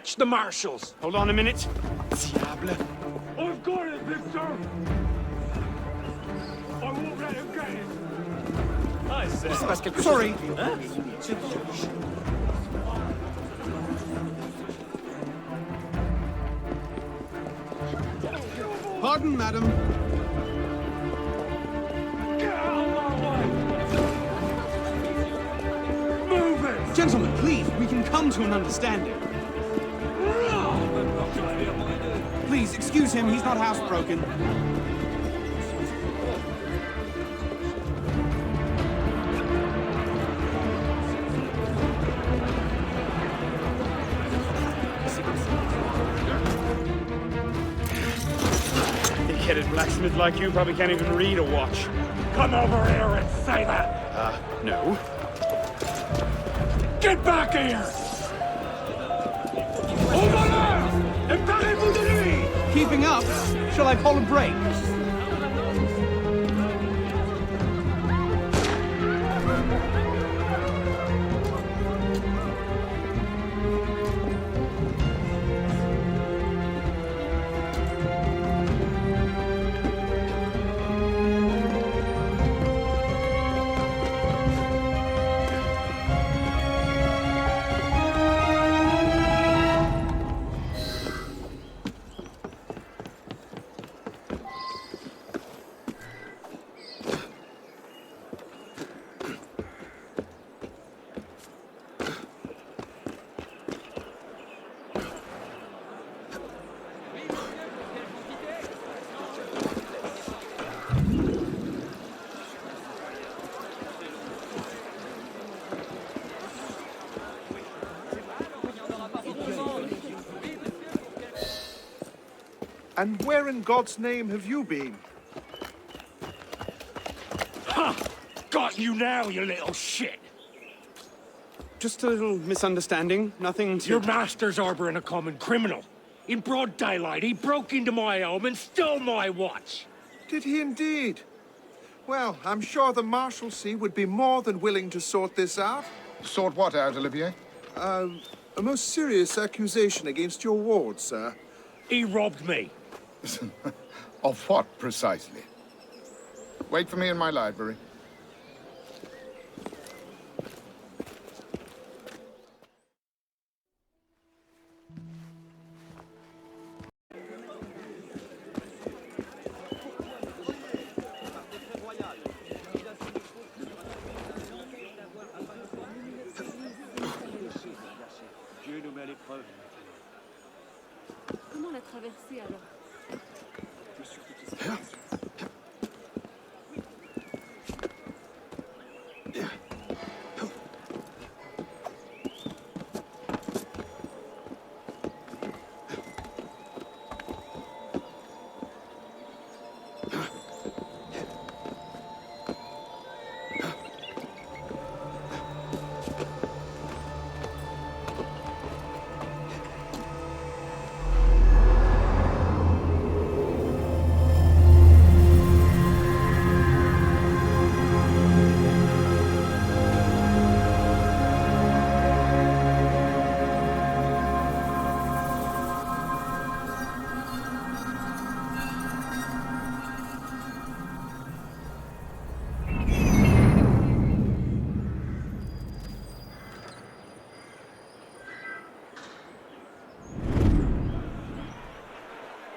catch the marshals. Hold on a minute. Diable. I've got it, Victor! I won't let him get it! I said... Sorry. Pardon, madam. Get out of my way! Move it! Gentlemen, please, we can come to an understanding. Please, excuse him, he's not housebroken. Big-headed blacksmith like you probably can't even read or watch. Come over here and say that! No. Get back here! Over there! Emparez-vous de lui! Keeping up? Shall I call a break? And where in God's name have you been? Ha! Got you now, you little shit! Just a little misunderstanding, nothing to... Your master's harboring a common criminal. In broad daylight, he broke into my home and stole my watch. Did he indeed? Well, I'm sure the Marshalsea would be more than willing to sort this out. Sort what out, Olivier? A most serious accusation against your ward, sir. He robbed me. Of what, precisely? Wait for me in my library. Comment la traverser alors?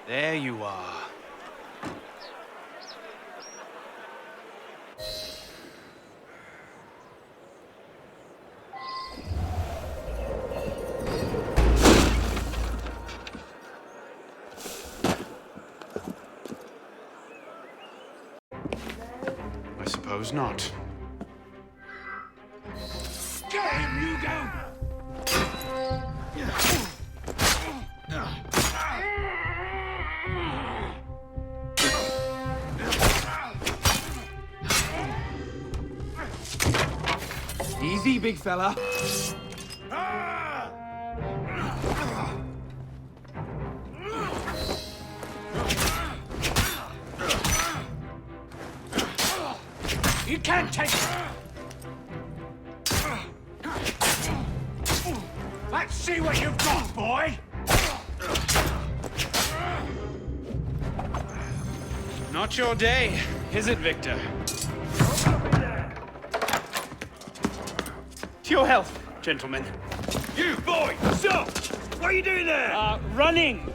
There you are. I suppose not. Get him, Hugo! Easy, big fella. You can't take it! Let's see what you've got, boy! boy! Not your day, is it, Victor? To your health, gentlemen. You, boy! Stop! What are you doing there? Running!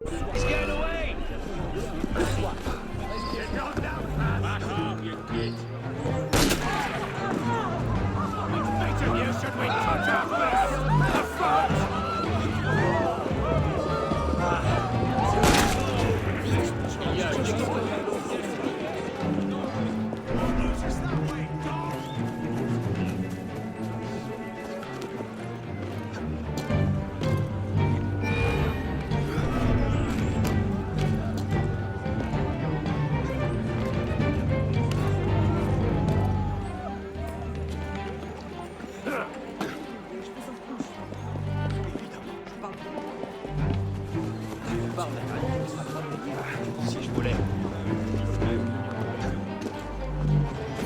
He's getting away! Back off, you git. Which bait of you should we cut out first? The front!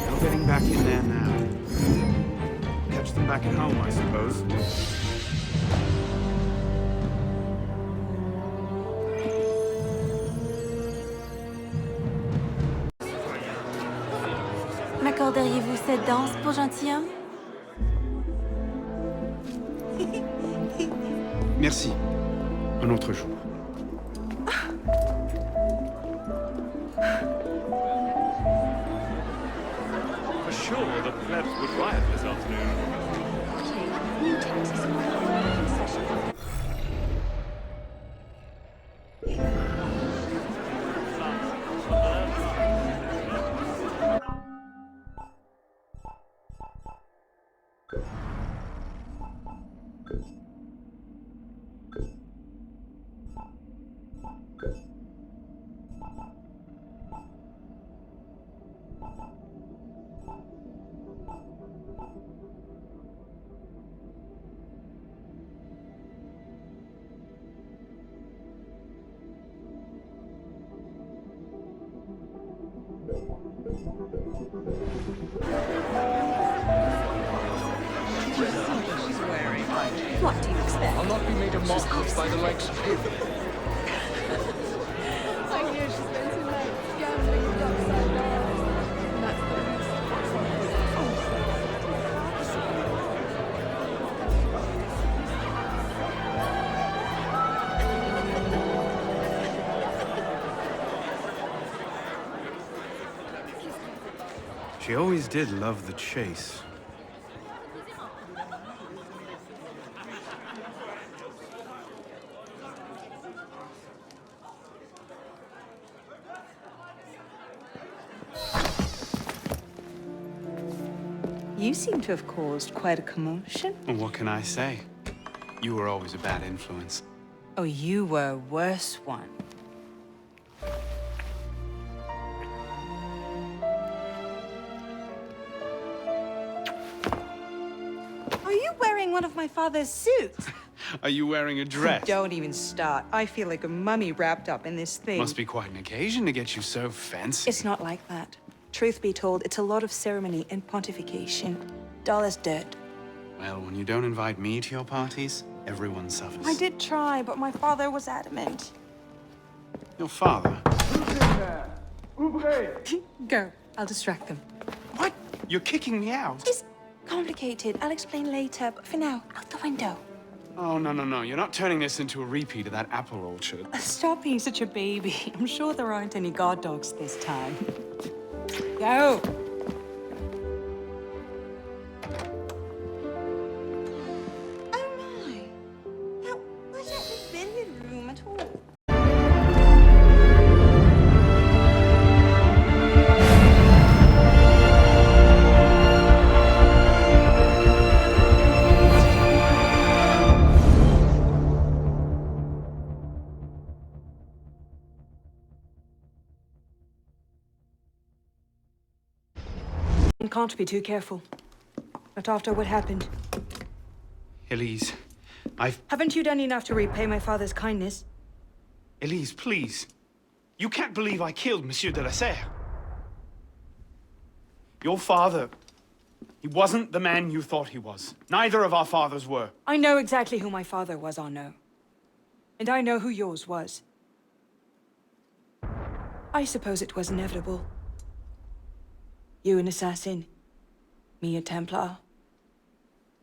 No getting back in there now. Catch them back at home, I suppose. M'accorderiez-vous cette danse pour gentilhomme? Merci. Un autre jour. For sure, the plebs would riot this afternoon. What do you expect? I'll not be made a mock of by the likes of him. I hear she spends her nights gambling with upside down. That's She always did love the chase. You seem to have caused quite a commotion. Well, what can I say? You were always a bad influence. Oh, you were a worse one. Are you wearing one of my father's suits? Are you wearing a dress? Don't even start. I feel like a mummy wrapped up in this thing. Must be quite an occasion to get you so fancy. It's not like that. Truth be told, it's a lot of ceremony and pontification. Dull as dirt. Well, when you don't invite me to your parties, everyone suffers. I did try, but my father was adamant. Your father? Go. I'll distract them. What? You're kicking me out? It's complicated. I'll explain later, but for now, out the window. Oh, no. You're not turning this into a repeat of that apple orchard. Stop being such a baby. I'm sure there aren't any guard dogs this time. Go! Oh my! That wasn't the billiard room at all. Can't be too careful. Not after what happened. Elise, Haven't you done enough to repay my father's kindness? Elise, please. You can't believe I killed Monsieur de la Serre. Your father He wasn't the man you thought he was. Neither of our fathers were. I know exactly who my father was, Arno. And I know who yours was. I suppose it was inevitable. You an assassin, me a Templar.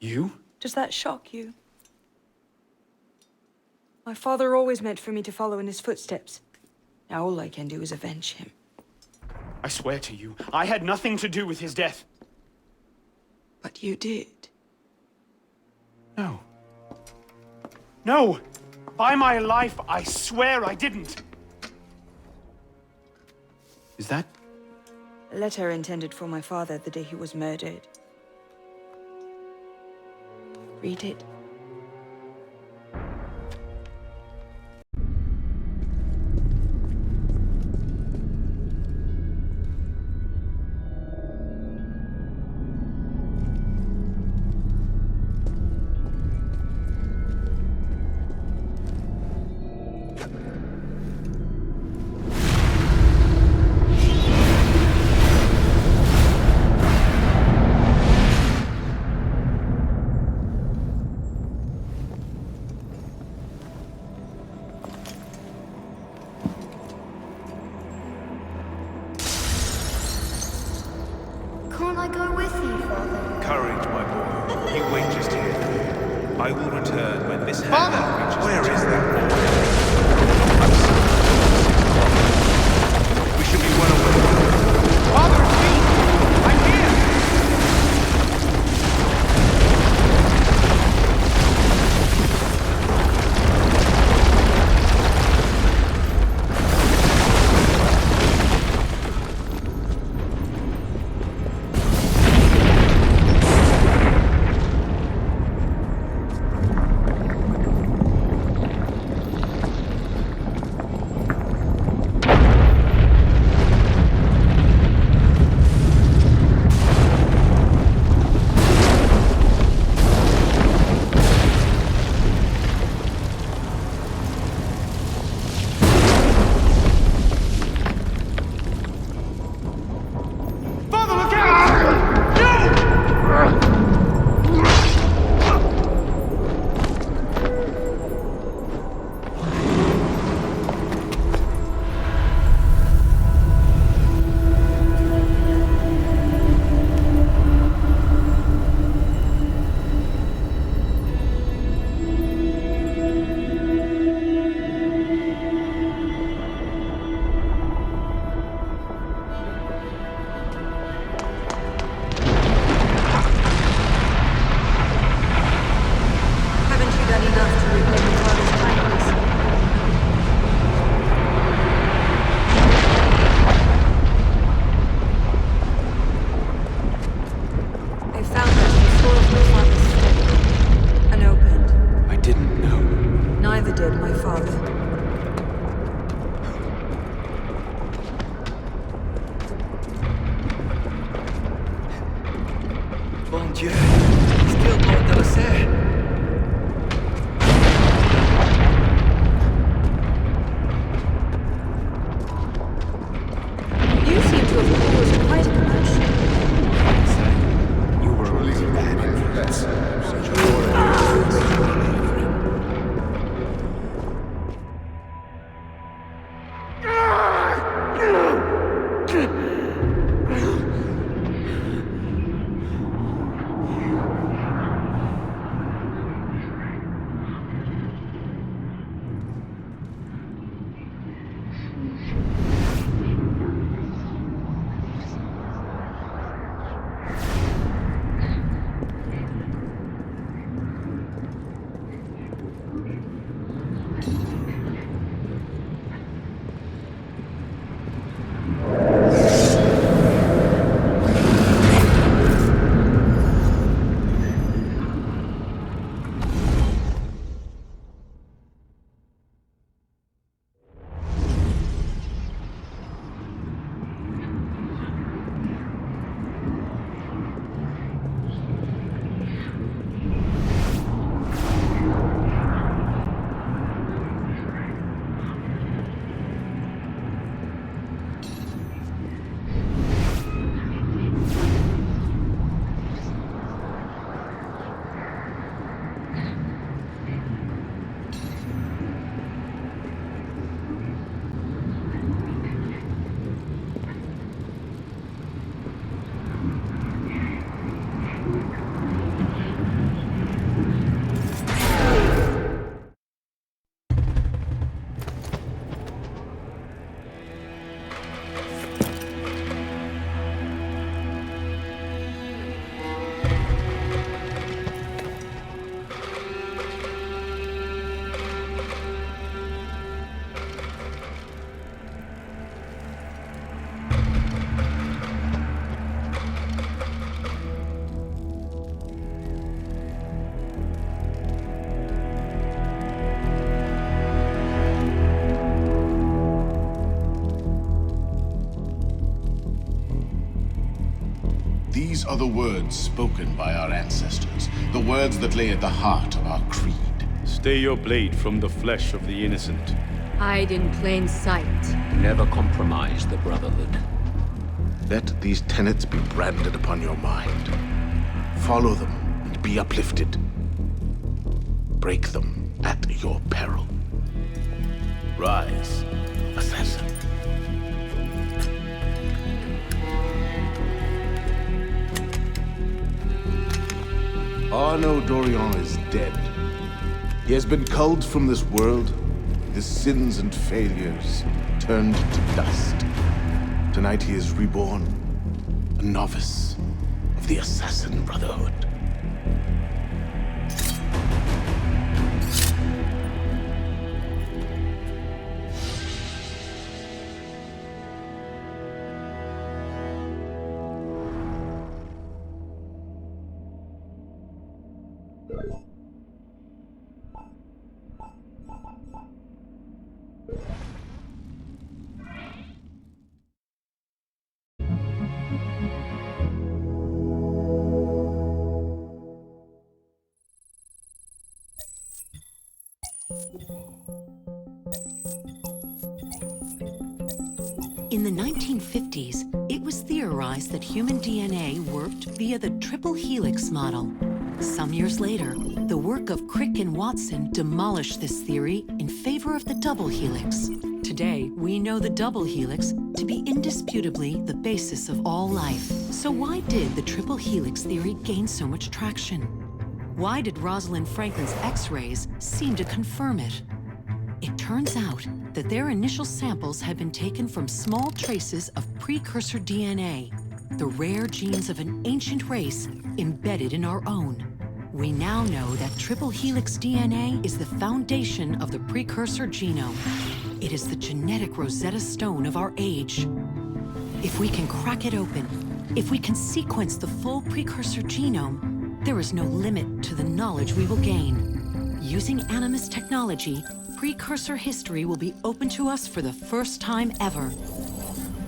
You? Does that shock you? My father always meant for me to follow in his footsteps. Now all I can do is avenge him. I swear to you, I had nothing to do with his death. But you did. No. No! By my life, I swear I didn't. Is that? A letter intended for my father the day he was murdered. Read it. Can't I go with you, Father? Courage, my boy. You wait just here. I will return when this hammer reaches. Where is that boy? We should be well away. Father, it's me! I'm here! Bon Dieu, still porte de la serre. You seem to have caused quite a commotion. You were really bad influence. Such a These are the words spoken by our ancestors, the words that lay at the heart of our creed. Stay your blade from the flesh of the innocent. Hide in plain sight. Never compromise the Brotherhood. Let these tenets be branded upon your mind. Follow them and be uplifted. Break them at your peril. Rise, assassin. Arnaud Dorian is dead. He has been culled from this world, his sins and failures turned to dust. Tonight he is reborn, a novice of the Assassin Brotherhood. In the 1950s, it was theorized that human DNA worked via the triple helix model. Some years later, the work of Crick and Watson demolished this theory in favor of the double helix. Today, we know the double helix to be indisputably the basis of all life. So why did the triple helix theory gain so much traction? Why did Rosalind Franklin's X-rays seem to confirm it? It turns out that their initial samples had been taken from small traces of precursor DNA, the rare genes of an ancient race embedded in our own. We now know that triple helix DNA is the foundation of the precursor genome. It is the genetic Rosetta Stone of our age. If we can crack it open, if we can sequence the full precursor genome, there is no limit to the knowledge we will gain. Using Animus technology, precursor history will be open to us for the first time ever.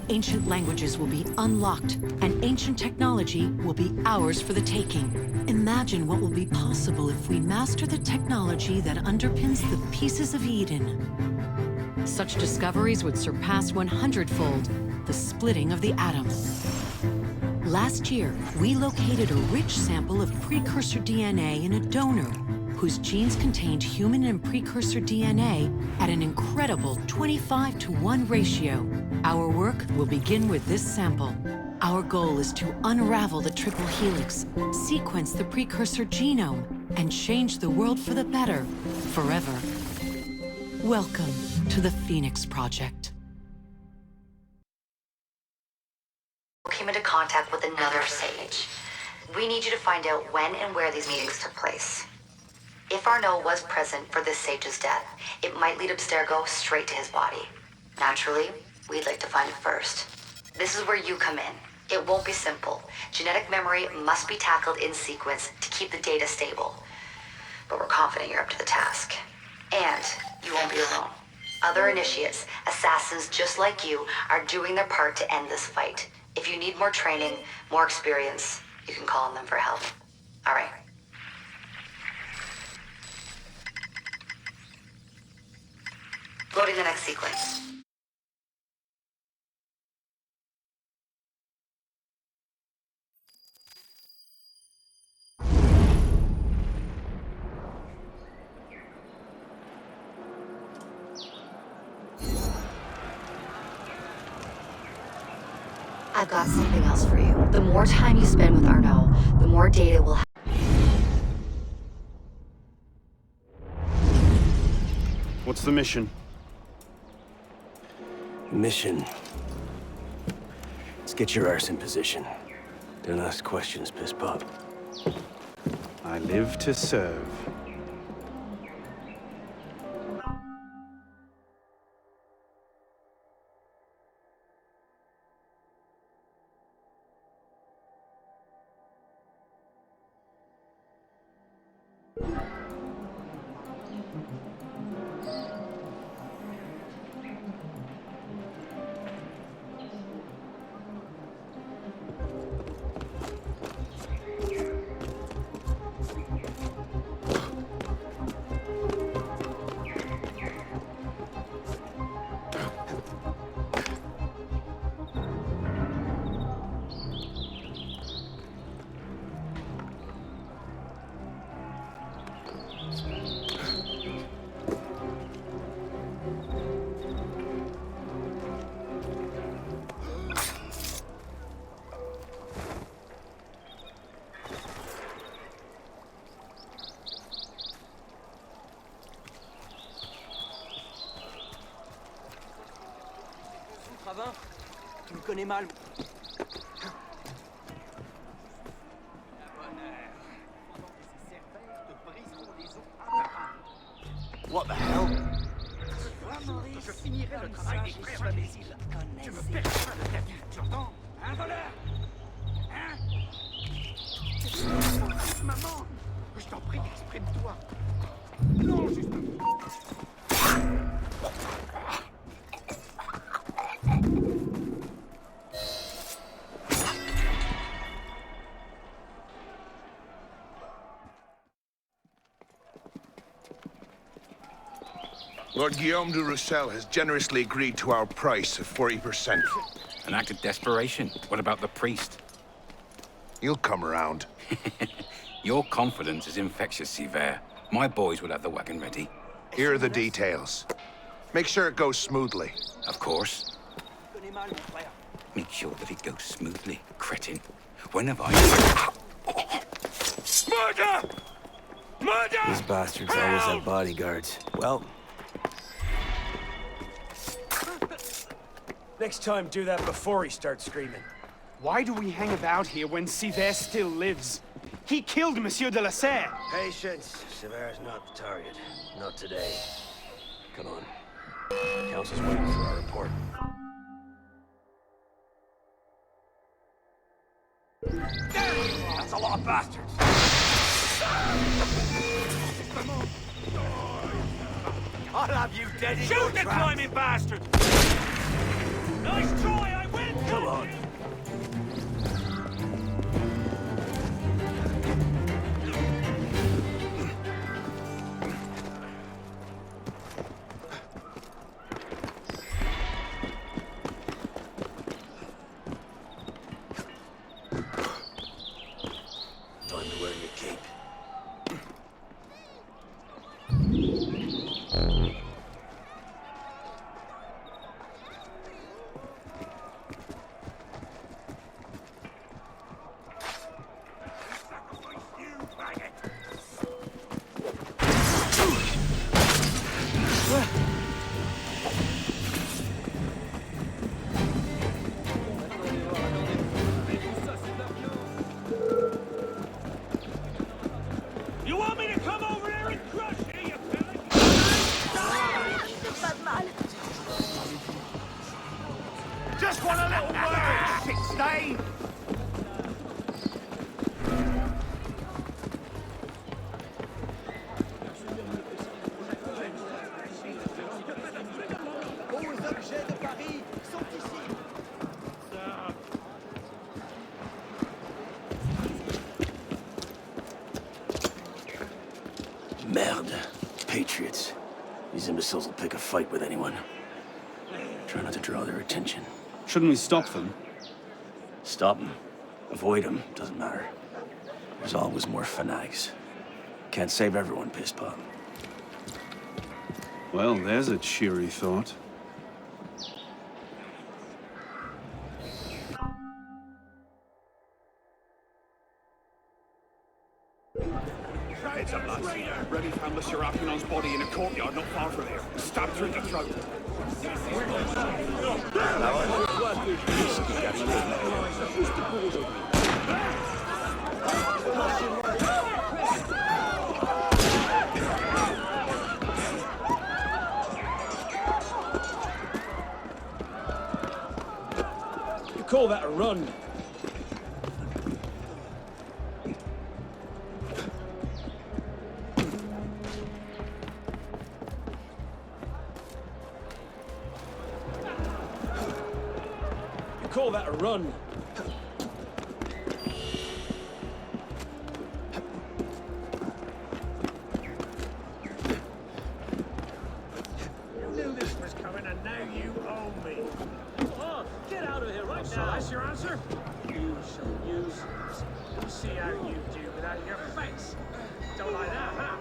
Ancient languages will be unlocked, and ancient technology will be ours for the taking. Imagine what will be possible if we master the technology that underpins the pieces of Eden. Such discoveries would surpass 100-fold the splitting of the atom. Last year, we located a rich sample of precursor DNA in a donor whose genes contained human and precursor DNA at an incredible 25-to-1 ratio. Our work will begin with this sample. Our goal is to unravel the triple helix, sequence the precursor genome, and change the world for the better, forever. Welcome to the Phoenix Project. Came into contact with another sage. We need you to find out when and where these meetings took place. If Arnaud was present for this sage's death, it might lead Abstergo straight to his body. Naturally, we'd like to find it first. This is where you come in. It won't be simple. Genetic memory must be tackled in sequence to keep the data stable. But we're confident you're up to the task. And you won't be alone. Other initiates, assassins just like you, are doing their part to end this fight. If you need more training, more experience, you can call on them for help. All right. Loading the next sequence. I've got something else for you. The more time you spend with Arnaud, the more data we'll have. What's the mission? Mission. Let's get your arse in position. Don't ask questions, piss pop. I live to serve. Tu me connais mal. What the hell? Je finirai le travail des frères imbéciles. Tu me perds de ta vie, tu entends? Un voleur! Hein? Maman! Je t'en prie, exprime-toi! Non, juste... Lord Guillaume de Roussel has generously agreed to our price of 40%. An act of desperation. What about the priest? He'll come around. Your confidence is infectious, Sivert. My boys will have the wagon ready. Here are the details. Make sure it goes smoothly. Of course. Make sure that it goes smoothly, cretin. When have I... Murder! Murder! These bastards always have bodyguards. Well... Next time, do that before he starts screaming. Why do we hang about here when Sivert still lives? He killed Monsieur de la Serre! Patience. Sever's not the target. Not today. Come on. Council's waiting for our report. That's a lot of bastards! I'll have you dead in your Shoot the tracks. climbing bastard! Nice try, I win! Come on. Time to wear your cape. You want me to come over there and crush you, you pelican? Just want a little word, shit stain! Merde. Patriots. These imbeciles will pick a fight with anyone. Try not to draw their attention. Shouldn't we stop them? Stop them. Avoid them. Doesn't matter. There's always more fanatics. Can't save everyone, piss pop. Well, there's a cheery thought. It's a blood. Ready found the Seraphion's body in a courtyard not far from here. Stabbed through the throat. You call that a run? Call that a run. You knew this was coming and now you owe me. Oh, get out of here right now. That's your answer? You shall use. We'll see how you do without your face. Don't like that, huh?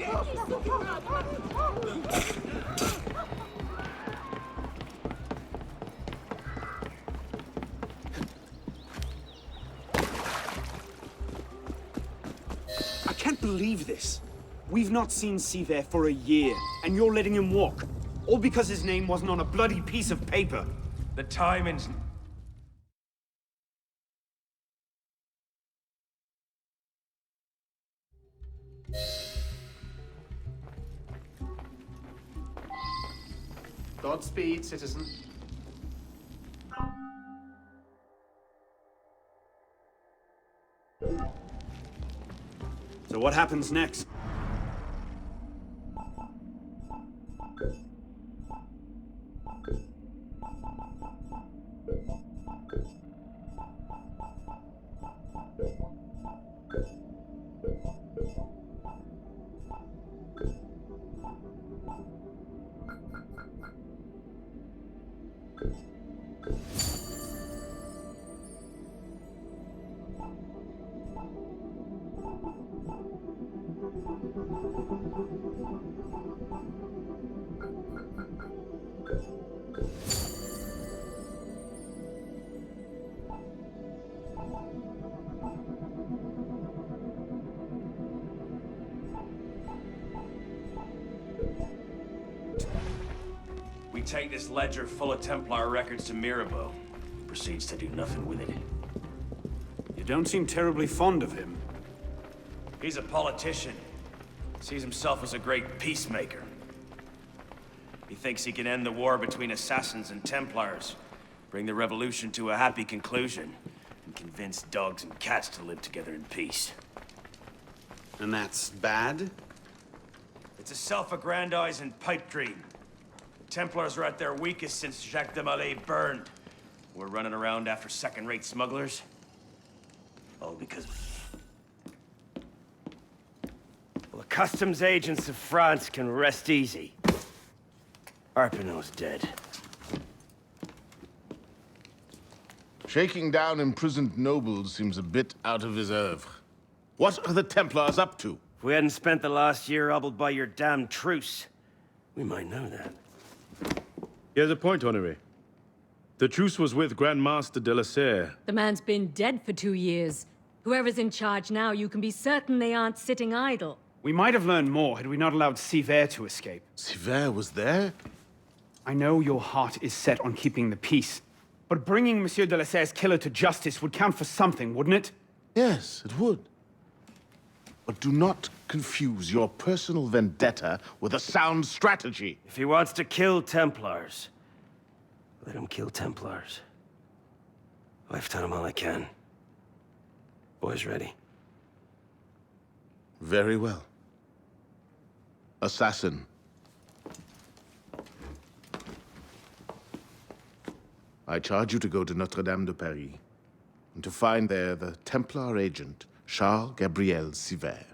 I can't believe this. We've not seen Siver for a year, and you're letting him walk. All because his name wasn't on a bloody piece of paper. The timing's... Godspeed, citizen. So what happens next? We take this ledger full of Templar records to Mirabeau. Proceeds to do nothing with it. You don't seem terribly fond of him. He's a politician. Sees himself as a great peacemaker. He thinks he can end the war between assassins and Templars, bring the revolution to a happy conclusion, and convince dogs and cats to live together in peace. And that's bad? It's a self-aggrandizing pipe dream. The Templars are at their weakest since Jacques de Molay burned. We're running around after second-rate smugglers. All because... Well, the customs agents of France can rest easy. Arpinot's dead. Shaking down imprisoned nobles seems a bit out of his oeuvre. What are the Templars up to? If we hadn't spent the last year hobbled by your damn truce, we might know that. He has a point, Honoré. The truce was with Grand Master de la Serre. The man's been dead for 2 years. Whoever's in charge now, you can be certain they aren't sitting idle. We might have learned more had we not allowed Siver to escape. Siver was there? I know your heart is set on keeping the peace, but bringing Monsieur de la Serre's killer to justice would count for something, wouldn't it? Yes, it would. But do not confuse your personal vendetta with a sound strategy. If he wants to kill Templars, let him kill Templars. I've done him all I can. Boys ready? Very well. Assassin. I charge you to go to Notre-Dame de Paris, and to find there the Templar agent, Charles Gabriel Siver.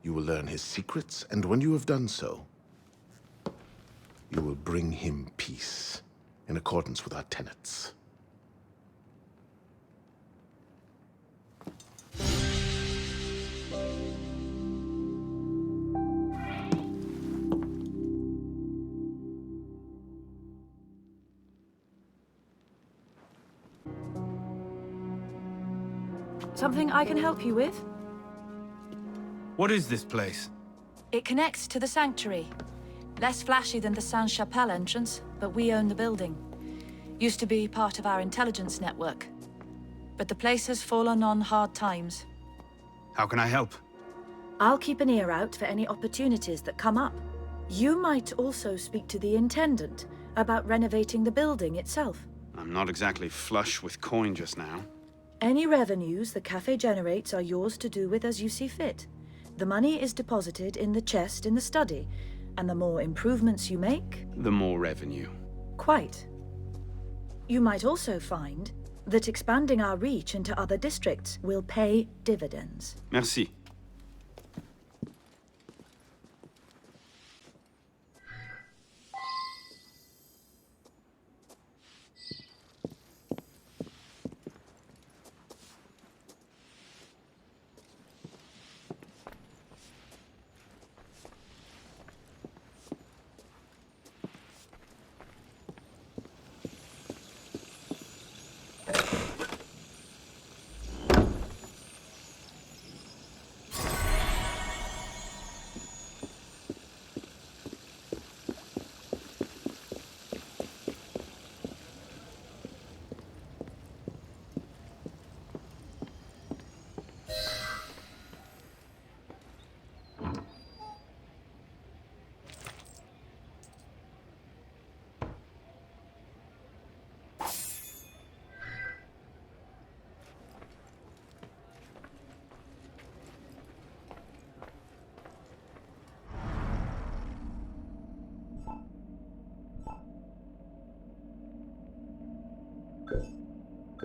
You will learn his secrets, and when you have done so, you will bring him peace, in accordance with our tenets. Something I can help you with? What is this place? It connects to the sanctuary. Less flashy than the Sainte-Chapelle entrance, but we own the building. Used to be part of our intelligence network. But the place has fallen on hard times. How can I help? I'll keep an ear out for any opportunities that come up. You might also speak to the Intendant about renovating the building itself. I'm not exactly flush with coin just now. Any revenues the cafe generates are yours to do with as you see fit. The money is deposited in the chest in the study, and the more improvements you make... the more revenue. Quite. You might also find that expanding our reach into other districts will pay dividends. Merci.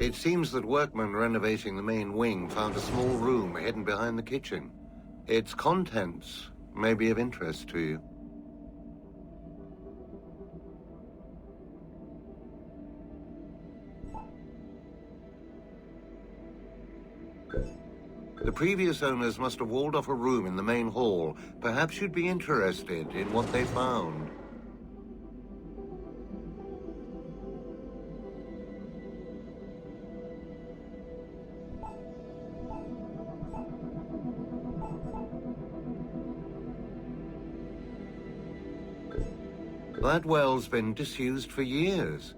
It seems that workmen renovating the main wing found a small room hidden behind the kitchen. Its contents may be of interest to you. The previous owners must have walled off a room in the main hall. Perhaps you'd be interested in what they found. That well's been disused for years.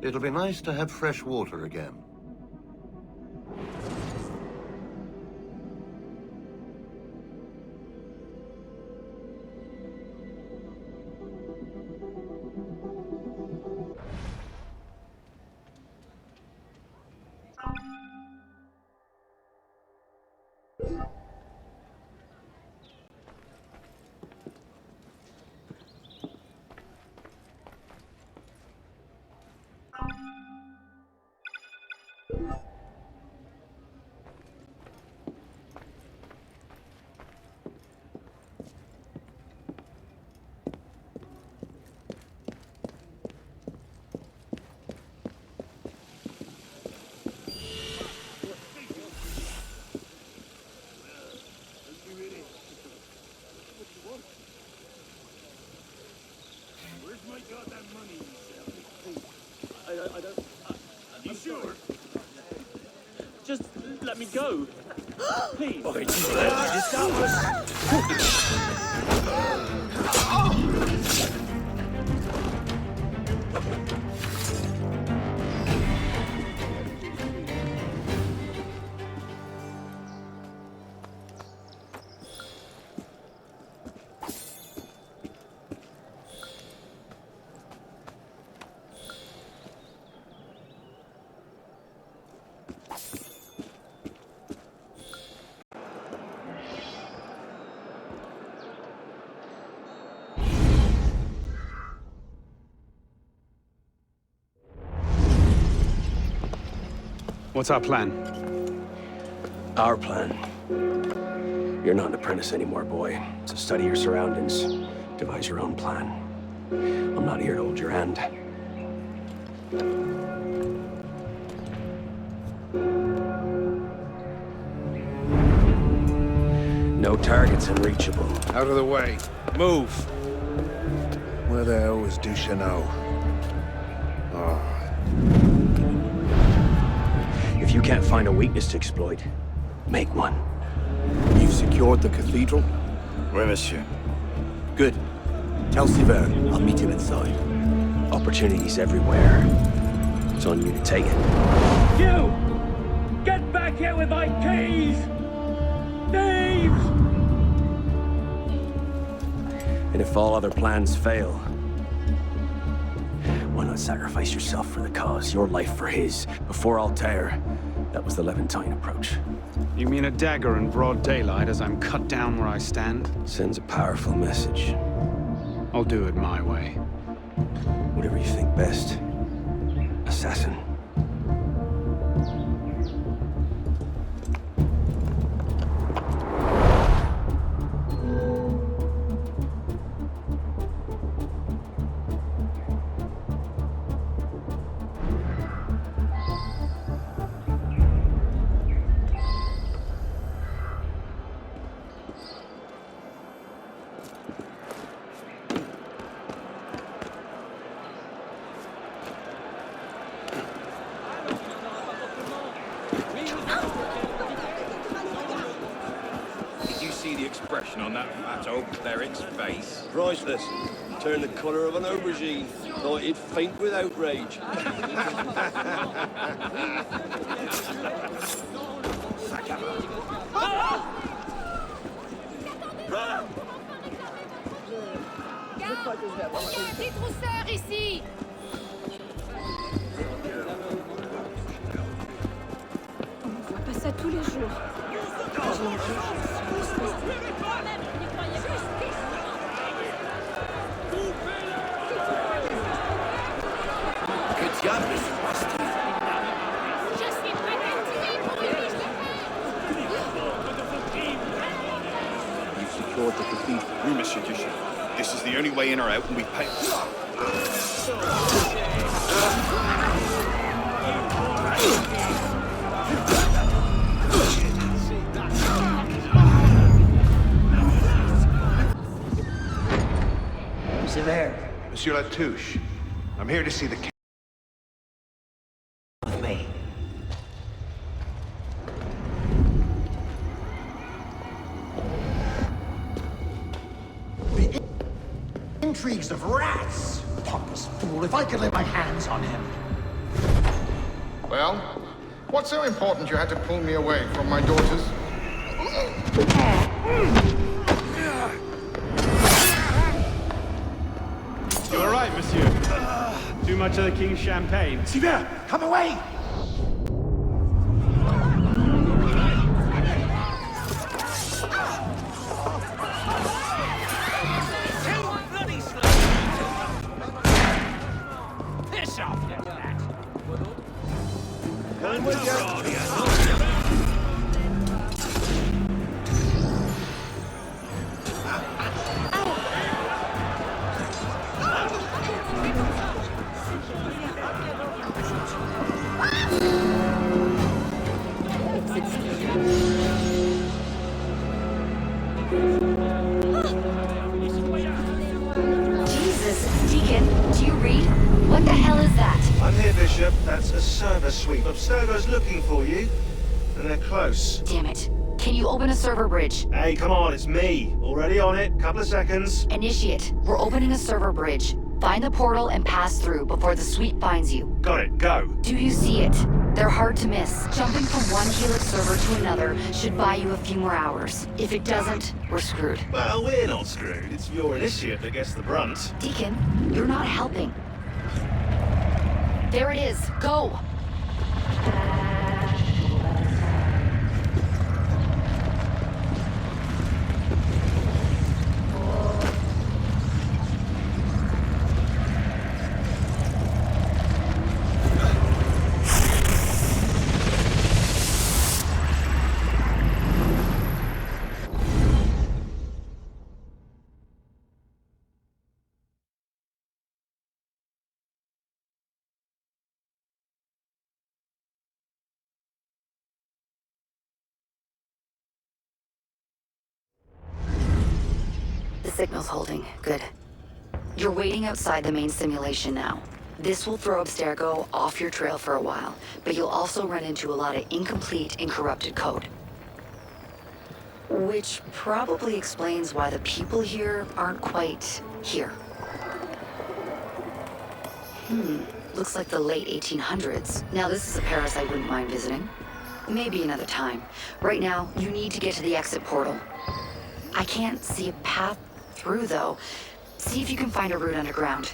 It'll be nice to have fresh water again. I don't... you sure? Just let me go. Please. Okay, just let me stop us. What's our plan? Our plan? You're not an apprentice anymore, boy. To study your surroundings, devise your own plan. I'm not here to hold your hand. No targets unreachable. Out of the way. Move. Where the hell is Duchesneau? If you can't find a weakness to exploit, make one. You've secured the cathedral? Oui, monsieur. Good. Tell Sivern I'll meet him inside. Opportunities everywhere. It's on you to take it. You! Get back here with my keys! Thieves! And if all other plans fail, why not sacrifice yourself for the cause, your life for his? Before Altair, that was the Levantine approach. You mean a dagger in broad daylight as I'm cut down where I stand? Sends a powerful message. I'll do it my way. Whatever you think best, assassin. Expression on that fat old cleric's face. Priceless. Turned the colour of an aubergine. Thought he'd faint with outrage. Des trousseurs ici! On voit pas ça tous les jours. Que diable se passe-t-il? toward the cathedral. Oui, Monsieur Duchamp. This is the only way in or out, and we pay. Monsieur Latouche, I'm here to see the With me. The intrigues of rats! Pompous fool, if I could lay my hands on him. Well, what's so important you had to pull me away from my daughters? You all right, monsieur? Too much of the king's champagne? Sylvain, come away! Piss off, you rat! Jesus, Deacon, do you read? What the hell is that? I'm here, Bishop. That's a server sweep. Abstergo's looking for you. And they're close. Damn it. Can you open a server bridge? Hey, come on, it's me. Already on it. Couple of seconds. Initiate. We're opening a server bridge. Find the portal and pass through before the sweep finds you. Got it. Go. Do you see it? They're hard to miss. Jumping from one Helix server to another should buy you a few more hours. If it doesn't, we're screwed. Well, we're not screwed. It's your initiate that gets the brunt. Deacon, you're not helping. There it is. Go! The signal's holding. Good. You're waiting outside the main simulation now. This will throw Abstergo off your trail for a while, but you'll also run into a lot of incomplete and corrupted code. Which probably explains why the people here aren't quite here. Looks like the late 1800s. Now this is a Paris I wouldn't mind visiting. Maybe another time. Right now, you need to get to the exit portal. I can't see a path through, though. See if you can find a route underground.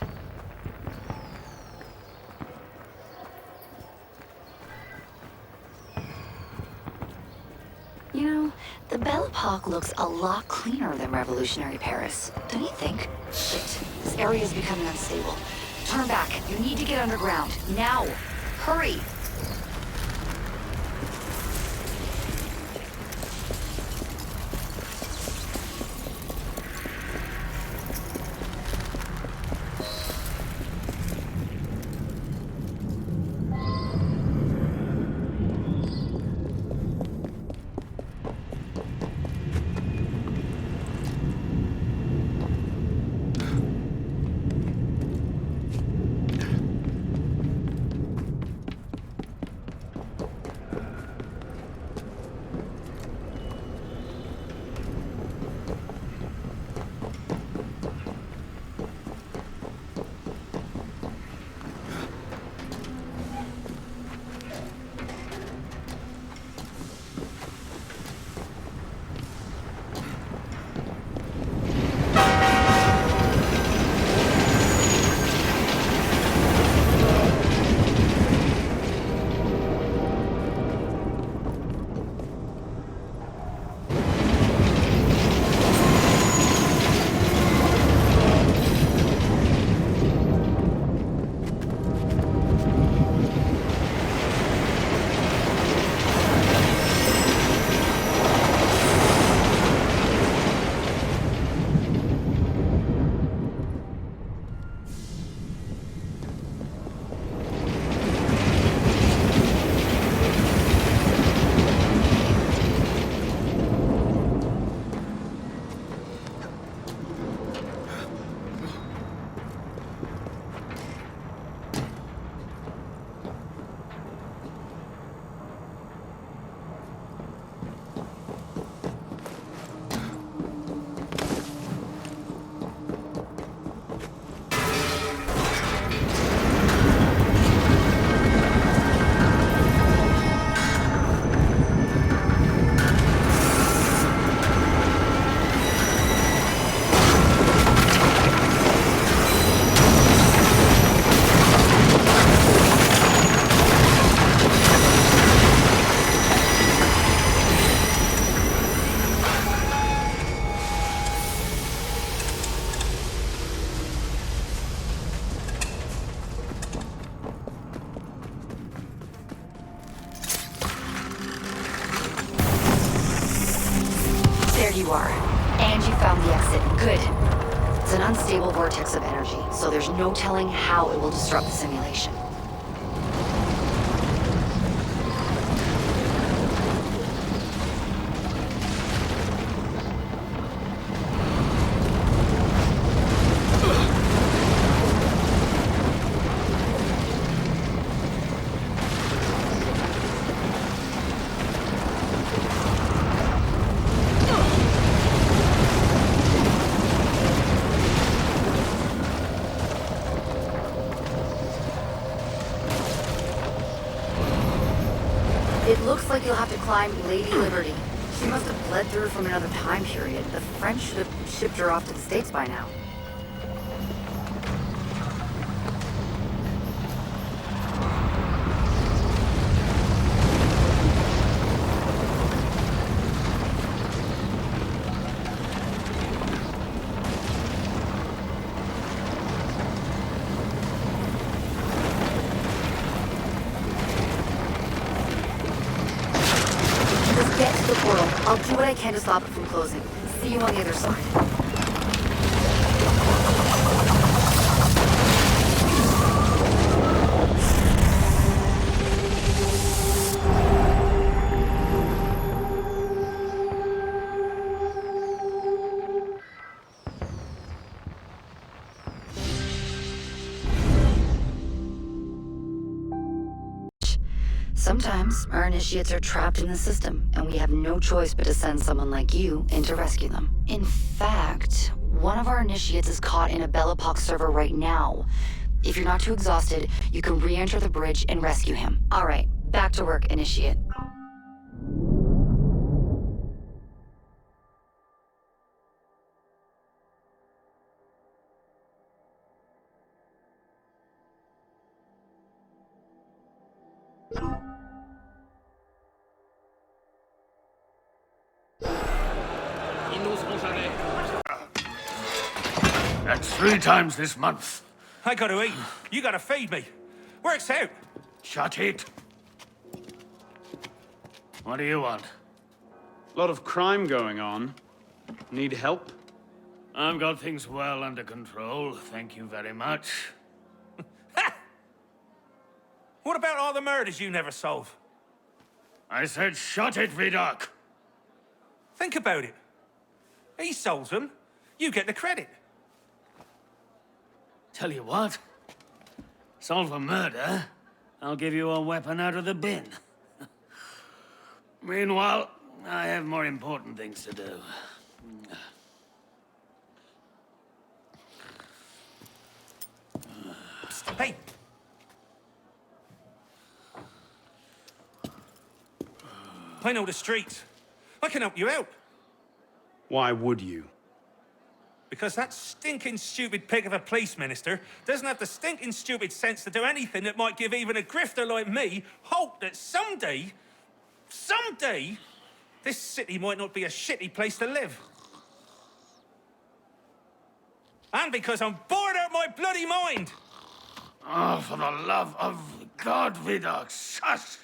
You know, the Belle Epoque looks a lot cleaner than revolutionary Paris. Don't you think? Shit, this area is becoming unstable. Turn back. You need to get underground. Now! Hurry! And you found the exit. Good. It's an unstable vortex of energy, so there's no telling how it will disrupt the simulation. It looks like you'll have to climb Lady Liberty. She must have bled through from another time period. The French should have shipped her off to the States by now. Get to the portal. I'll do what I can to stop it from closing. See you on the other side. Sometimes, our initiates are trapped in the system, and we have no choice but to send someone like you in to rescue them. In fact, one of our initiates is caught in a Bellapox server right now. If you're not too exhausted, you can re-enter the bridge and rescue him. All right, back to work, initiate. That's 3 times this month. I gotta eat. You gotta feed me. Works out. Shut it. What do you want? A lot of crime going on. Need help? I've got things well under control, thank you very much. What about all the murders you never solve? I said shut it, Vidocq. Think about it. He solves them. You get the credit. Tell you what. Solve a murder, I'll give you a weapon out of the bin. Meanwhile, I have more important things to do. Hey! I know the streets. I can help you out. Why would you? Because that stinking stupid pig of a police minister doesn't have the stinking stupid sense to do anything that might give even a grifter like me hope that someday, this city might not be a shitty place to live. And because I'm bored out my bloody mind! Oh, for the love of God, Vidocq, shush!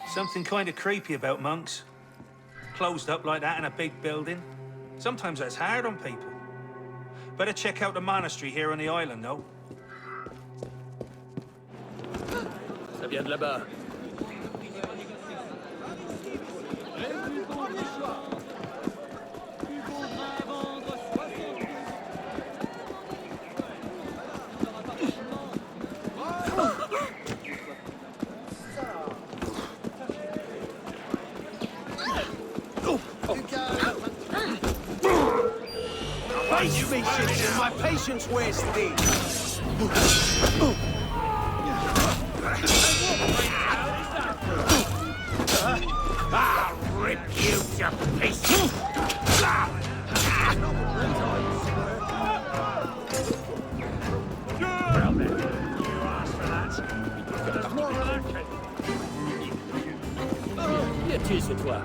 Something kind of creepy about monks. Closed up like that in a big building. Sometimes that's hard on people. Better check out the monastery here on the island, though. Ça vient de là-bas. You be shit, my patience wears thin. I'll rip you to pieces! Qui es-tu, c'est toi?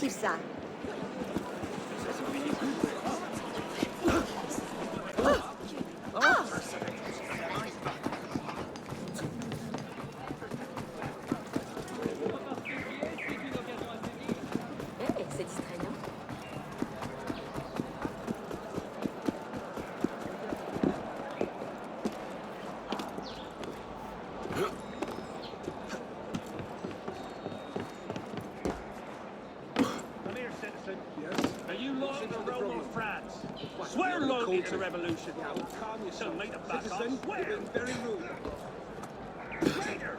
tout ça? C'est distrayant. Come here, citizen. Yes? Are you loyal to Rome or France? Swear loyalty to the revolution. Calm yourself, mate. Citizen, you've been very rude. Traitor!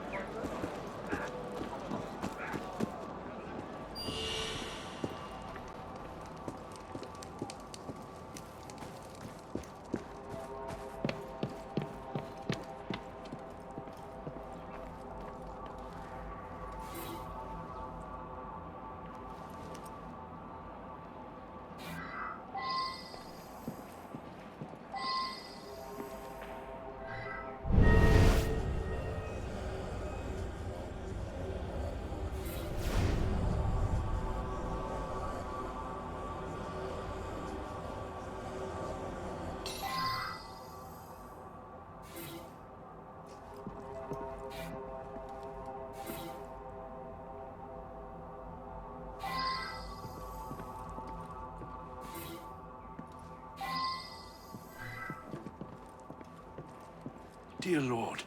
Dear Lord,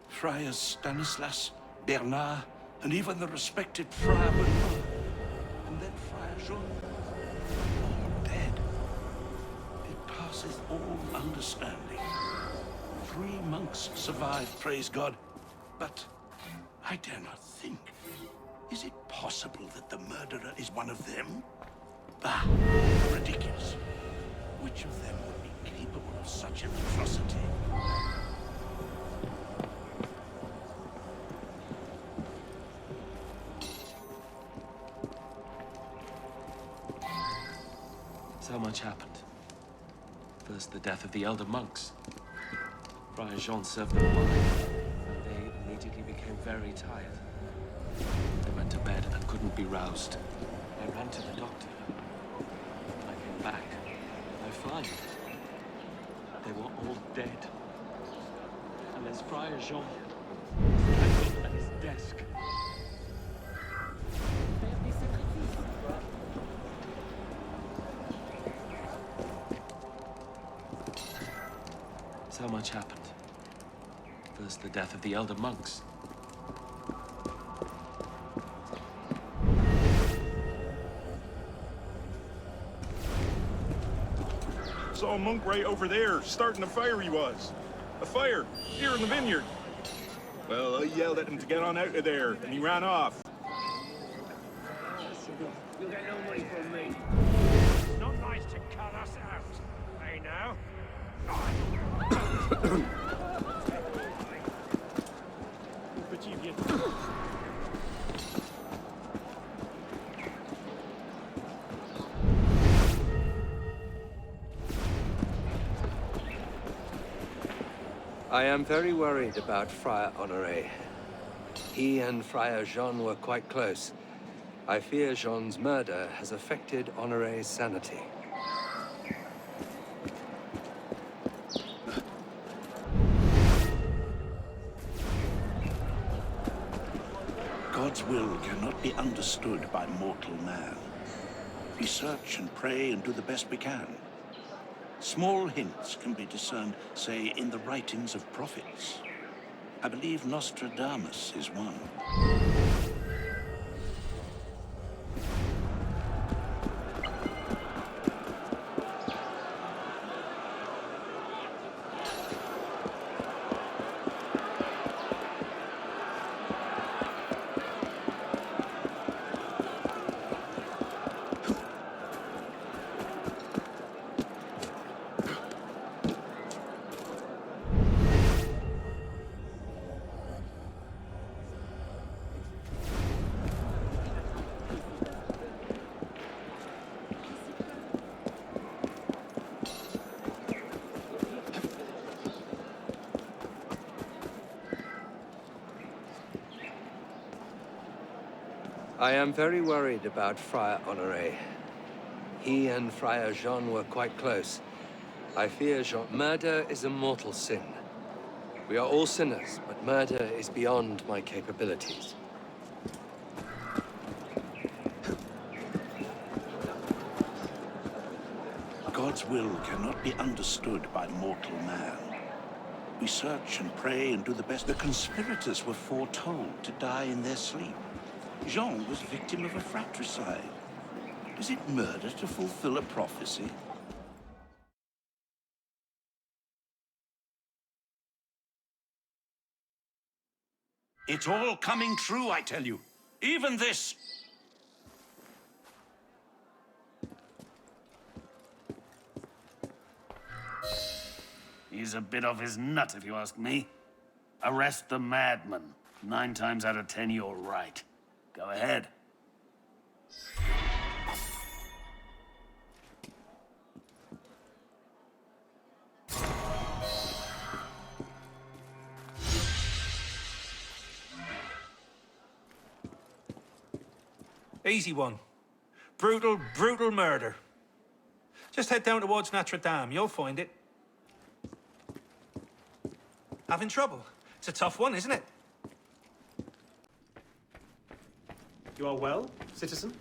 Friars Stanislas, Bernard, and even the respected Friar Benoit, and then Friar Jean, all dead. It passeth all understanding. 3 monks survived, praise God, but I dare not think. Is it possible that the murderer is one of them? Ah, ridiculous. Which of them would be capable of such an atrocity? So much happened. First, the death of the elder monks. Friar Jean served them wine, and they immediately became very tired. They went to bed and couldn't be roused. I ran to the doctor. When I came back, I find they were all dead. And there's Friar Jean, strangled at his desk. So much happened. First, the death of the elder monks. Saw a monk right over there, starting a fire he was. A fire, here in the vineyard. Well, I yelled at him to get on out of there, and he ran off. You'll get no money from me. It's not nice to cut us out. Hey, now? I am very worried about Friar Honoré. He and Friar Jean were quite close. I fear Jean's murder has affected Honoré's sanity. God's will cannot be understood by mortal man. We search and pray and do the best we can. Small hints can be discerned, say, in the writings of prophets. I believe Nostradamus is one. I am very worried about Friar Honoré. He and Friar Jean were quite close. I fear Jean. Murder is a mortal sin. We are all sinners, but murder is beyond my capabilities. God's will cannot be understood by mortal man. We search and pray and do the best. The conspirators were foretold to die in their sleep. Jean was victim of a fratricide. Is it murder to fulfill a prophecy? It's all coming true, I tell you. Even this. He's a bit off his nut, if you ask me. Arrest the madman. 9 times out of 10, you're right. Go ahead. Easy one. Brutal, brutal murder. Just head down towards Notre Dame. You'll find it. Having trouble? It's a tough one, isn't it? You are well, citizen?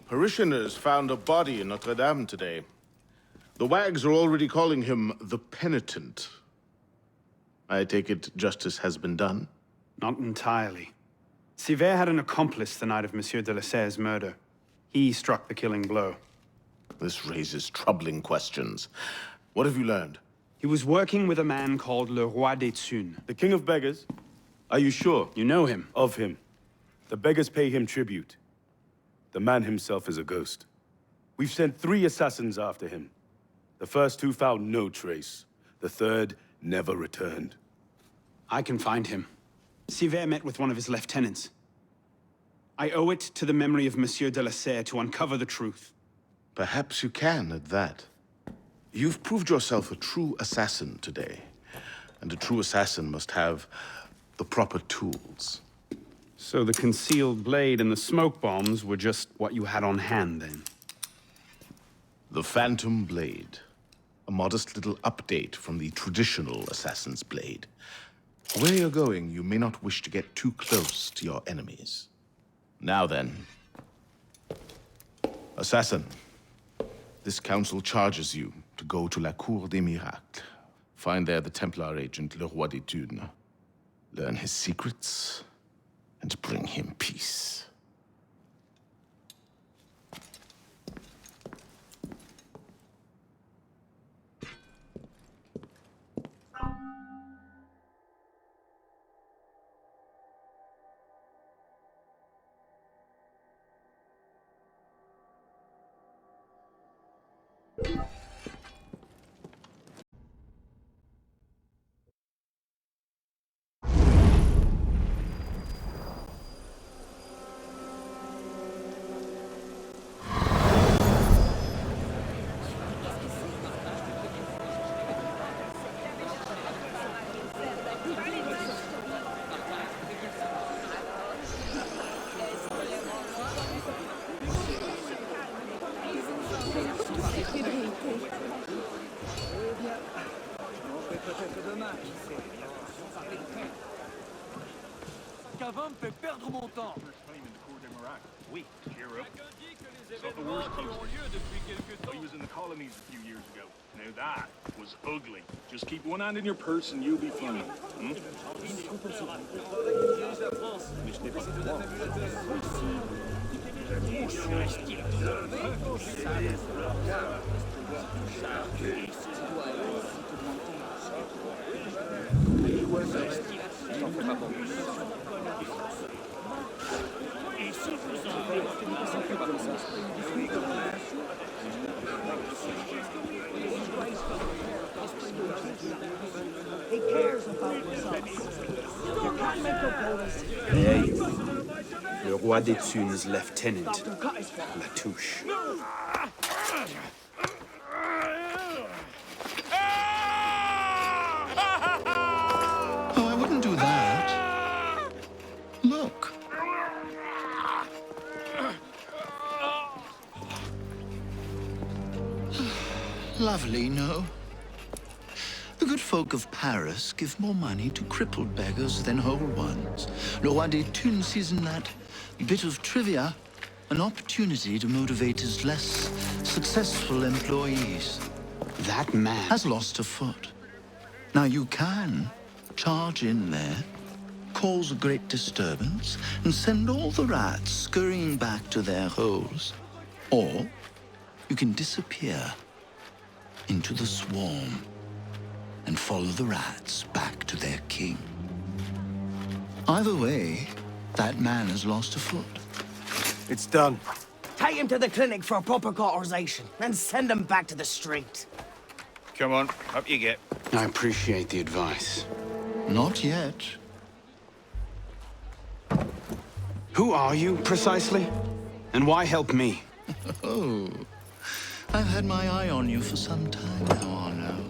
Parishioners found a body in Notre Dame today. The wags are already calling him the Penitent. I take it justice has been done? Not entirely. Sivert had an accomplice the night of Monsieur de la Serre's murder. He struck the killing blow. This raises troubling questions. What have you learned? He was working with a man called Le Roi des Thunes. The King of Beggars? Are you sure? You know him? Of him. The beggars pay him tribute. The man himself is a ghost. We've sent 3 assassins after him. The first 2 found no trace. The third never returned. I can find him. Sivert met with one of his lieutenants. I owe it to the memory of Monsieur de la Serre to uncover the truth. Perhaps you can at that. You've proved yourself a true assassin today. And a true assassin must have the proper tools. So the concealed blade and the smoke bombs were just what you had on hand, then? The Phantom Blade. A modest little update from the traditional assassin's blade. Where you're going, you may not wish to get too close to your enemies. Now then. Assassin, this council charges you to go to La Cour des Miracles. Find there the Templar agent, Le Roi des Thunes. Learn his secrets, and bring him peace. Cavin me fait perdre mon temps. Oui, cheer up. It's not the worst case. He was in the colonies a few years ago. Now that was ugly. Just keep one hand in your purse and you'll be fine. He cares about results. You can't make a bonus. There you are. Le Roi des Thunes' lieutenant, Latouche. Oh, I wouldn't do that. Look. Lovely, no? The good folk of Paris give more money to crippled beggars than whole ones. Le Roi des Thunes sees in that bit of trivia an opportunity to motivate his less successful employees. That man has lost a foot. Now you can charge in there, cause a great disturbance, and send all the rats scurrying back to their holes. Or you can disappear into the swarm and follow the rats back to their king. Either way, that man has lost a foot. It's done. Take him to the clinic for a proper cauterization, then send him back to the street. Come on, up you get. I appreciate the advice. Not yet. Who are you, precisely? And why help me? Oh, I've had my eye on you for some time now, Arno.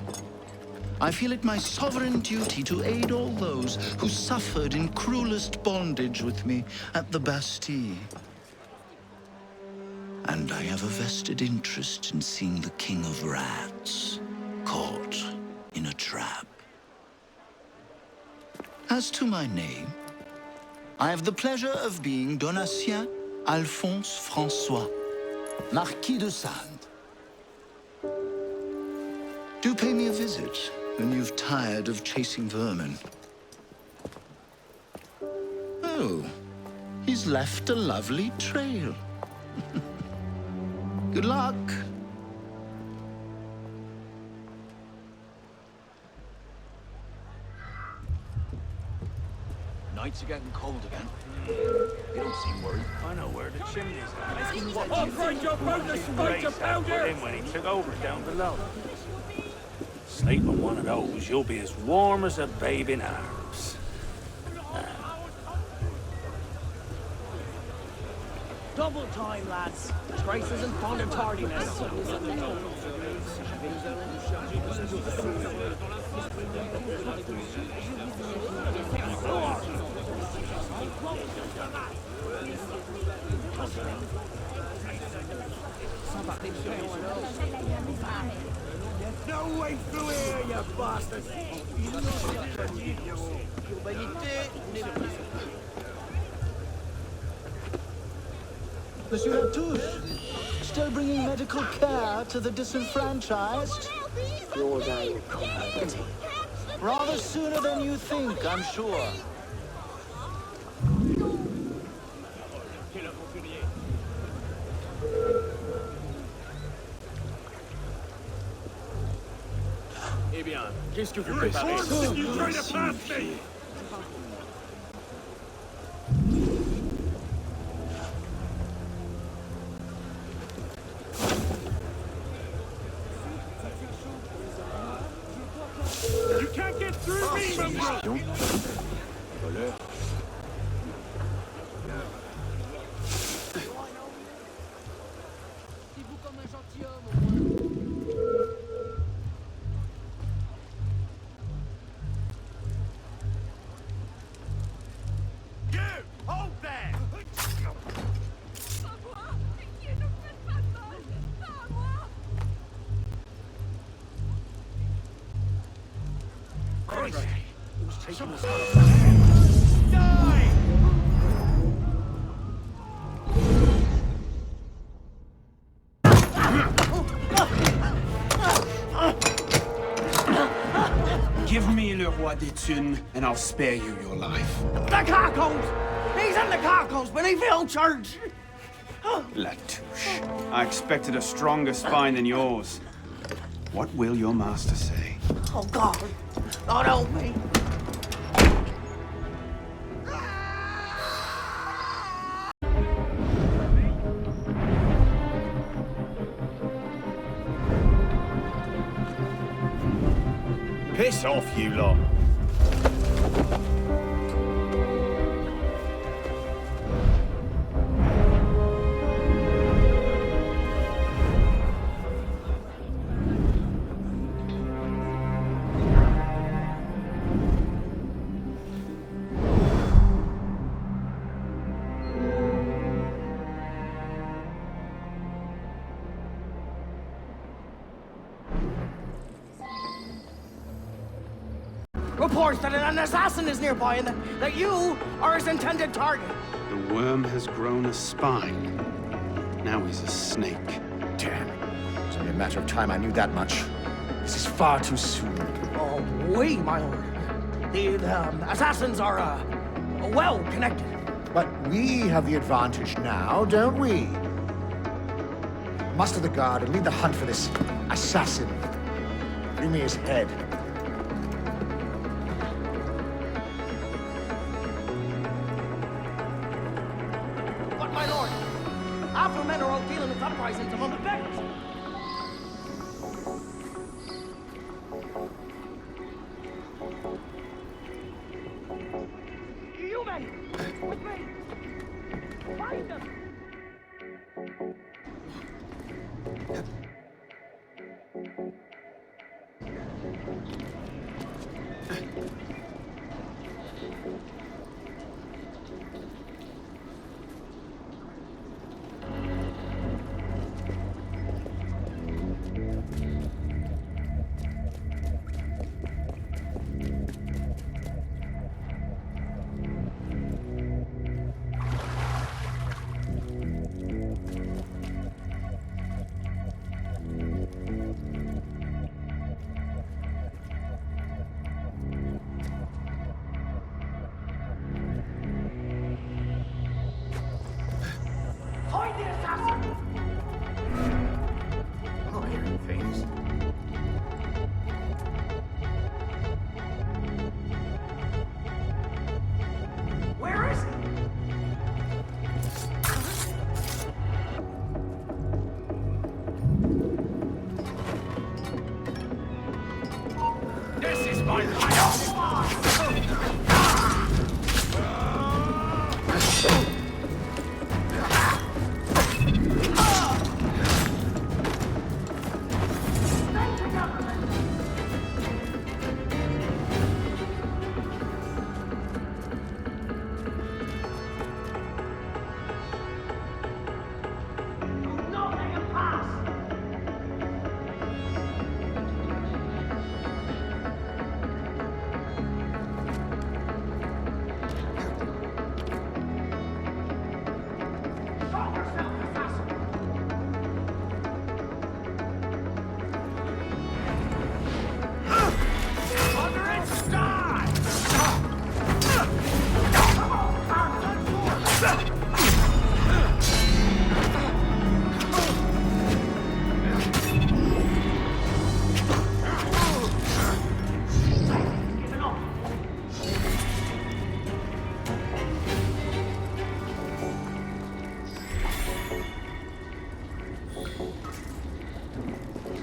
I feel it my sovereign duty to aid all those who suffered in cruelest bondage with me at the Bastille. And I have a vested interest in seeing the King of Rats caught in a trap. As to my name, I have the pleasure of being Donatien Alphonse François, Marquis de Sade. Do pay me a visit when you've tired of chasing vermin. Oh, he's left a lovely trail. Good luck. Nights are getting cold again. You don't seem worried. I know where the chimney's at. Operate your boat to spike your powder! Him when he took over down below. Sleep on one of those, you'll be as warm as a babe in arms. Double time, lads. Trace isn't fond of tardiness. No way through here, you bastard! Monsieur Latouche, still bringing medical care to the disenfranchised? Rather sooner than you think, I'm sure. Eh bien, qu'est-ce que vous préparez? You try to pass me! You can't get through me, Mongrel! Give me Le Roi des Thunes, and I'll spare you your life. The carcons! He's in the carcons beneath the old church! Latouche, I expected a stronger spine than yours. What will your master say? Oh, God. Lord help me. Piss off, you lot. Reports that an assassin is nearby and that you are his intended target. The worm has grown a spine. Now he's a snake. Damn. It's only a matter of time I knew that much. This is far too soon. Oh, oui, my lord. The assassins are, well connected. But we have the advantage now, don't we? Muster the guard and lead the hunt for this assassin. Bring me his head. But, my lord, half the men are out dealing with uprisings among the beggars. You men, with me! Find them! Find the assassin! I'm not hearing things. Where is he? This is my life!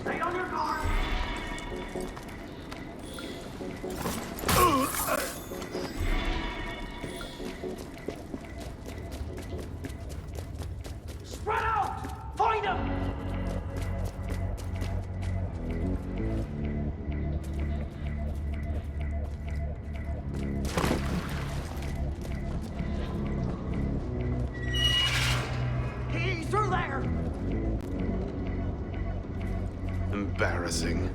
Stay on your guard! Spread out! Find him! He's through there! Embarrassing.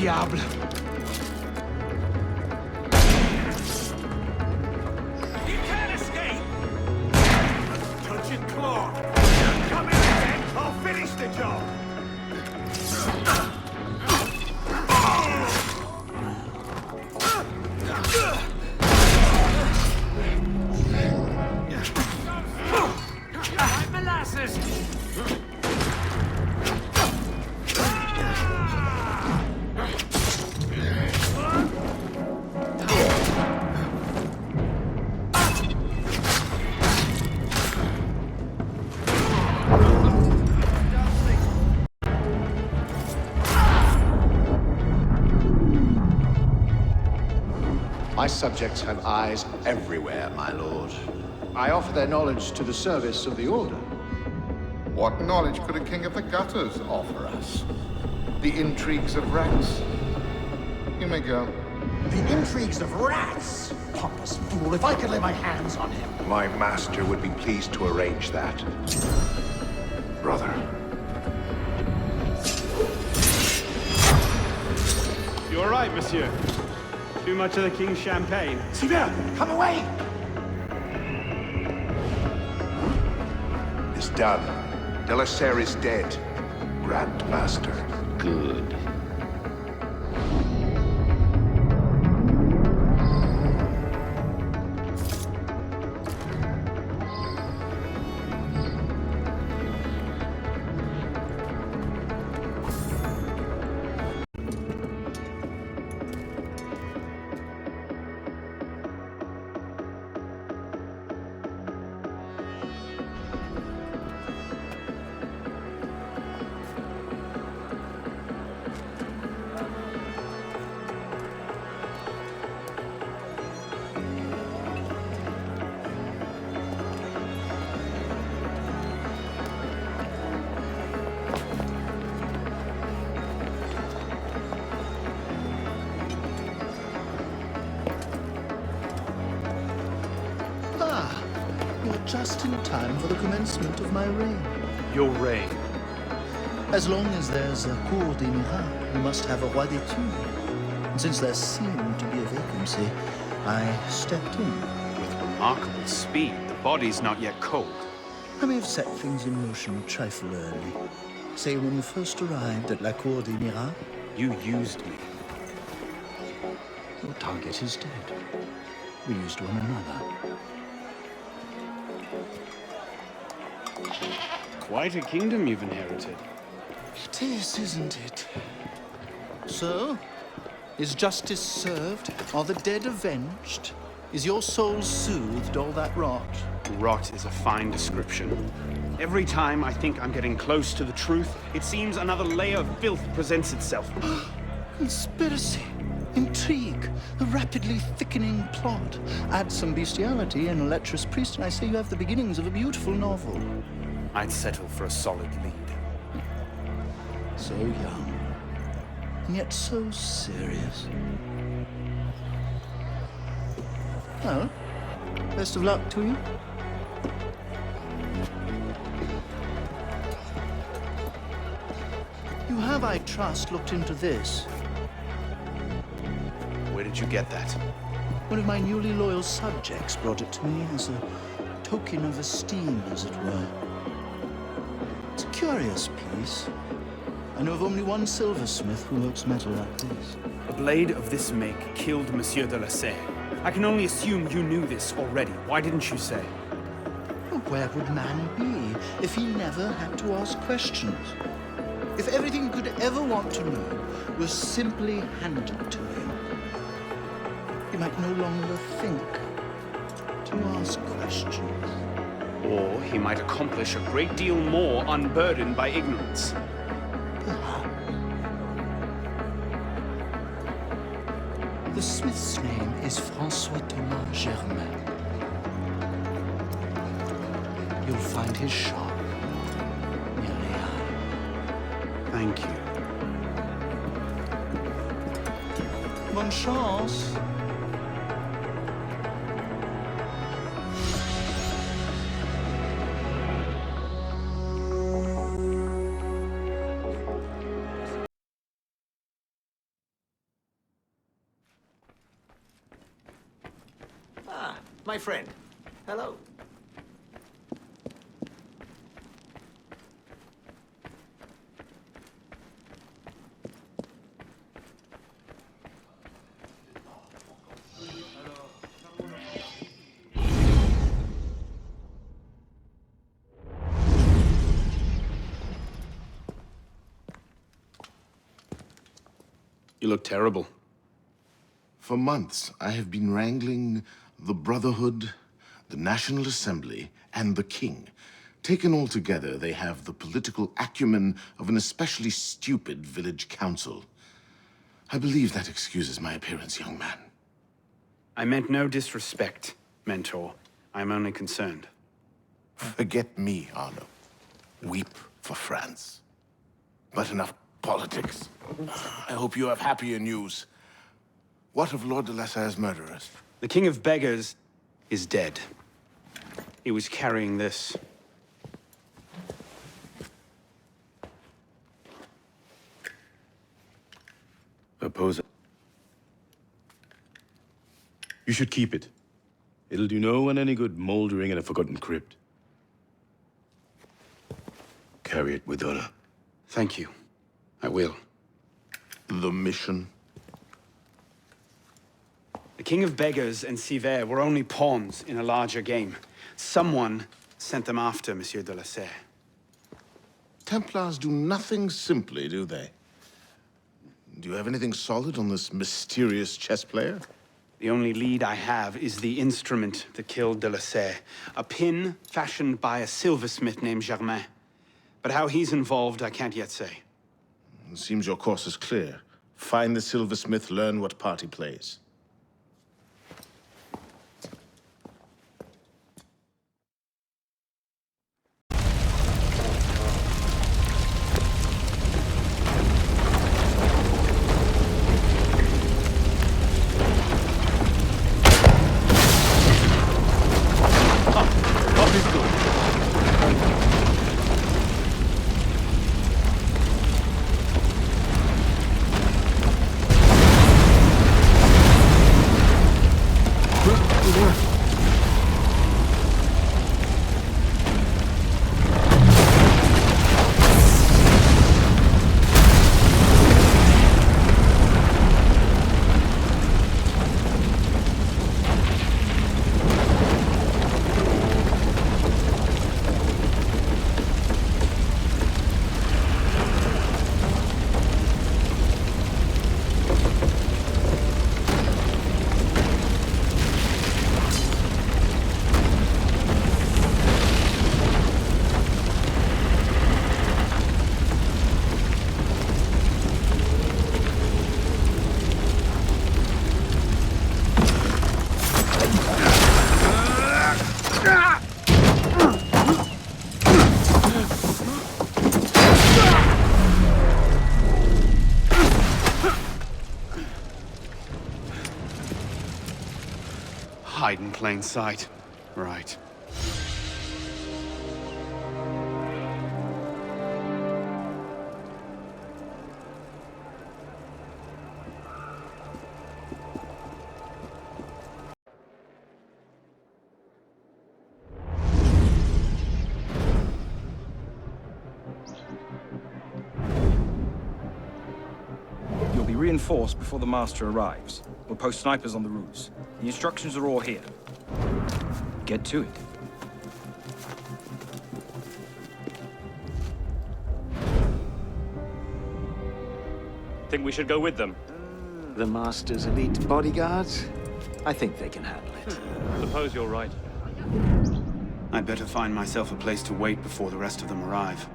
Diable! You can't escape! Touch and claw! Come here again! I'll finish the job! Molasses! My subjects have eyes everywhere, my lord. I offer their knowledge to the service of the Order. What knowledge could a king of the gutters offer us? The intrigues of rats? You may go. The intrigues of rats! Pompous fool, if I could lay my hands on him. My master would be pleased to arrange that. Brother. You all right, monsieur? Too much of the king's champagne? Sylvain, come away! It's done. Delaserre is dead. Grand Master. Good. Just in time for the commencement of my reign. Your reign? As long as there's a Cour des Miracles, you must have a Roi d'étude. And since there seemed to be a vacancy, I stepped in. With remarkable speed. The body's not yet cold. I may have set things in motion a trifle early. Say, when you first arrived at La Cour des Miracles, you used me. Your target is dead. We used one another. Quite a kingdom you've inherited. It is, isn't it? So, is justice served? Are the dead avenged? Is your soul soothed, all that rot? Rot is a fine description. Every time I think I'm getting close to the truth, it seems another layer of filth presents itself. Conspiracy, intrigue, a rapidly thickening plot. Add some bestiality and a lecherous priest, and I say you have the beginnings of a beautiful novel. I'd settle for a solid lead. So young, and yet so serious. Well, best of luck to you. You have, I trust, looked into this. Where did you get that? One of my newly loyal subjects brought it to me as a token of esteem, as it were. It's a curious piece. I know of only one silversmith who works metal like this. A blade of this make killed Monsieur de la Serre. I can only assume you knew this already. Why didn't you say? Well, where would man be if he never had to ask questions? If everything he could ever want to know was simply handed to him, he might no longer think to ask questions. Or he might accomplish a great deal more unburdened by ignorance. The smith's name is François Thomas Germain. You'll find his shop near Les Halles. Thank you. Bonne chance. My friend. Hello. You look terrible. For months, I have been wrangling the Brotherhood, the National Assembly, and the King. Taken all together, they have the political acumen of an especially stupid village council. I believe that excuses my appearance, young man. I meant no disrespect, Mentor. I'm only concerned. Forget me, Arno. Weep for France. But enough politics. I hope you have happier news. What of Lord de la Serre's murderers? The King of Beggars is dead. He was carrying this. Oppose it. You should keep it. It'll do no one any good moldering in a forgotten crypt. Carry it with honor. Thank you. I will. The mission? The King of Beggars and Sivert were only pawns in a larger game. Someone sent them after Monsieur de la Serre. Templars do nothing simply, do they? Do you have anything solid on this mysterious chess player? The only lead I have is the instrument that killed de la Serre. A pin fashioned by a silversmith named Germain. But how he's involved, I can't yet say. It seems your course is clear. Find the silversmith, learn what part he plays. Hide in plain sight. Right. You'll be reinforced before the Master arrives. We'll post snipers on the roofs. The instructions are all here. Get to it. Think we should go with them? The Master's elite bodyguards? I think they can handle it. Suppose you're right. I'd better find myself a place to wait before the rest of them arrive.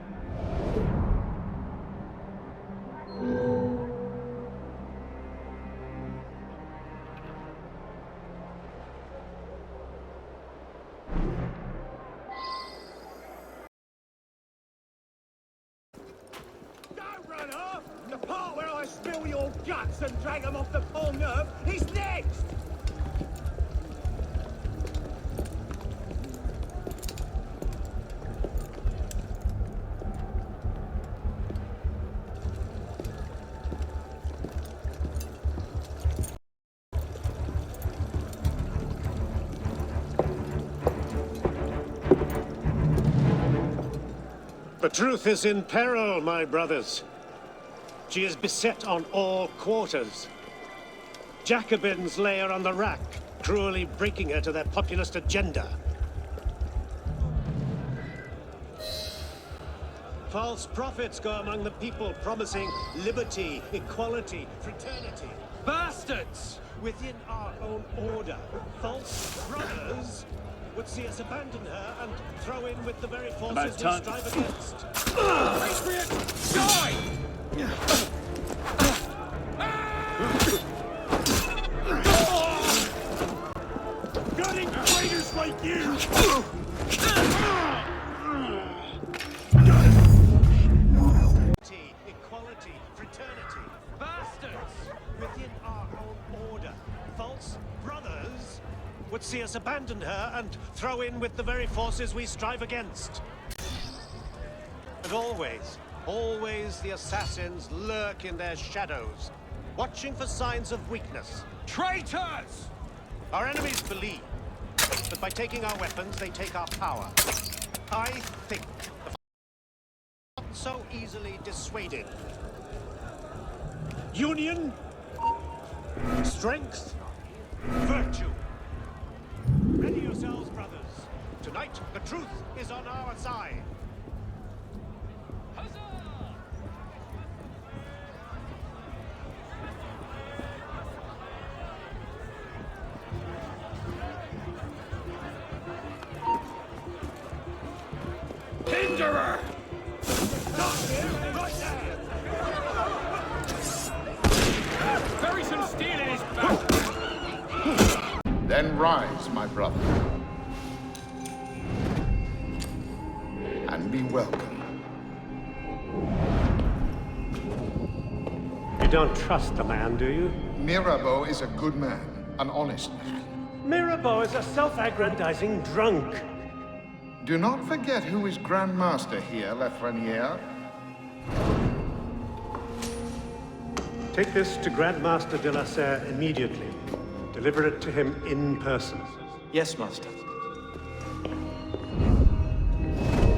The part where I spill your guts and drag them off the Pont Neuf is next! The truth is in peril, my brothers. She is beset on all quarters. Jacobins lay her on the rack, cruelly breaking her to their populist agenda. False prophets go among the people promising liberty, equality, fraternity. Bastards! Within our own order, false brothers would see us abandon her and throw in with the very forces we strive against. Patriots, die! Gutting traitors like you! Equality, fraternity. Bastards! Within our own order, false brothers would see us abandon her and throw in with the very forces we strive against. And always the assassins lurk in their shadows, watching for signs of weakness. Traitors! Our enemies believe that by taking our weapons, they take our power. I think the not so easily dissuaded. Union, strength, virtue. Ready yourselves, brothers. Tonight, the truth is on our side. Hinderer! Stop here! Right there! Bury some steel in his back! Then rise, my brother. And be welcome. You don't trust the man, do you? Mirabeau is a good man, an honest man. Mirabeau is a self-aggrandizing drunk. Do not forget who is Grand Master here, Lafreniere. Take this to Grand Master de la Serre immediately. Deliver it to him in person. Yes, Master.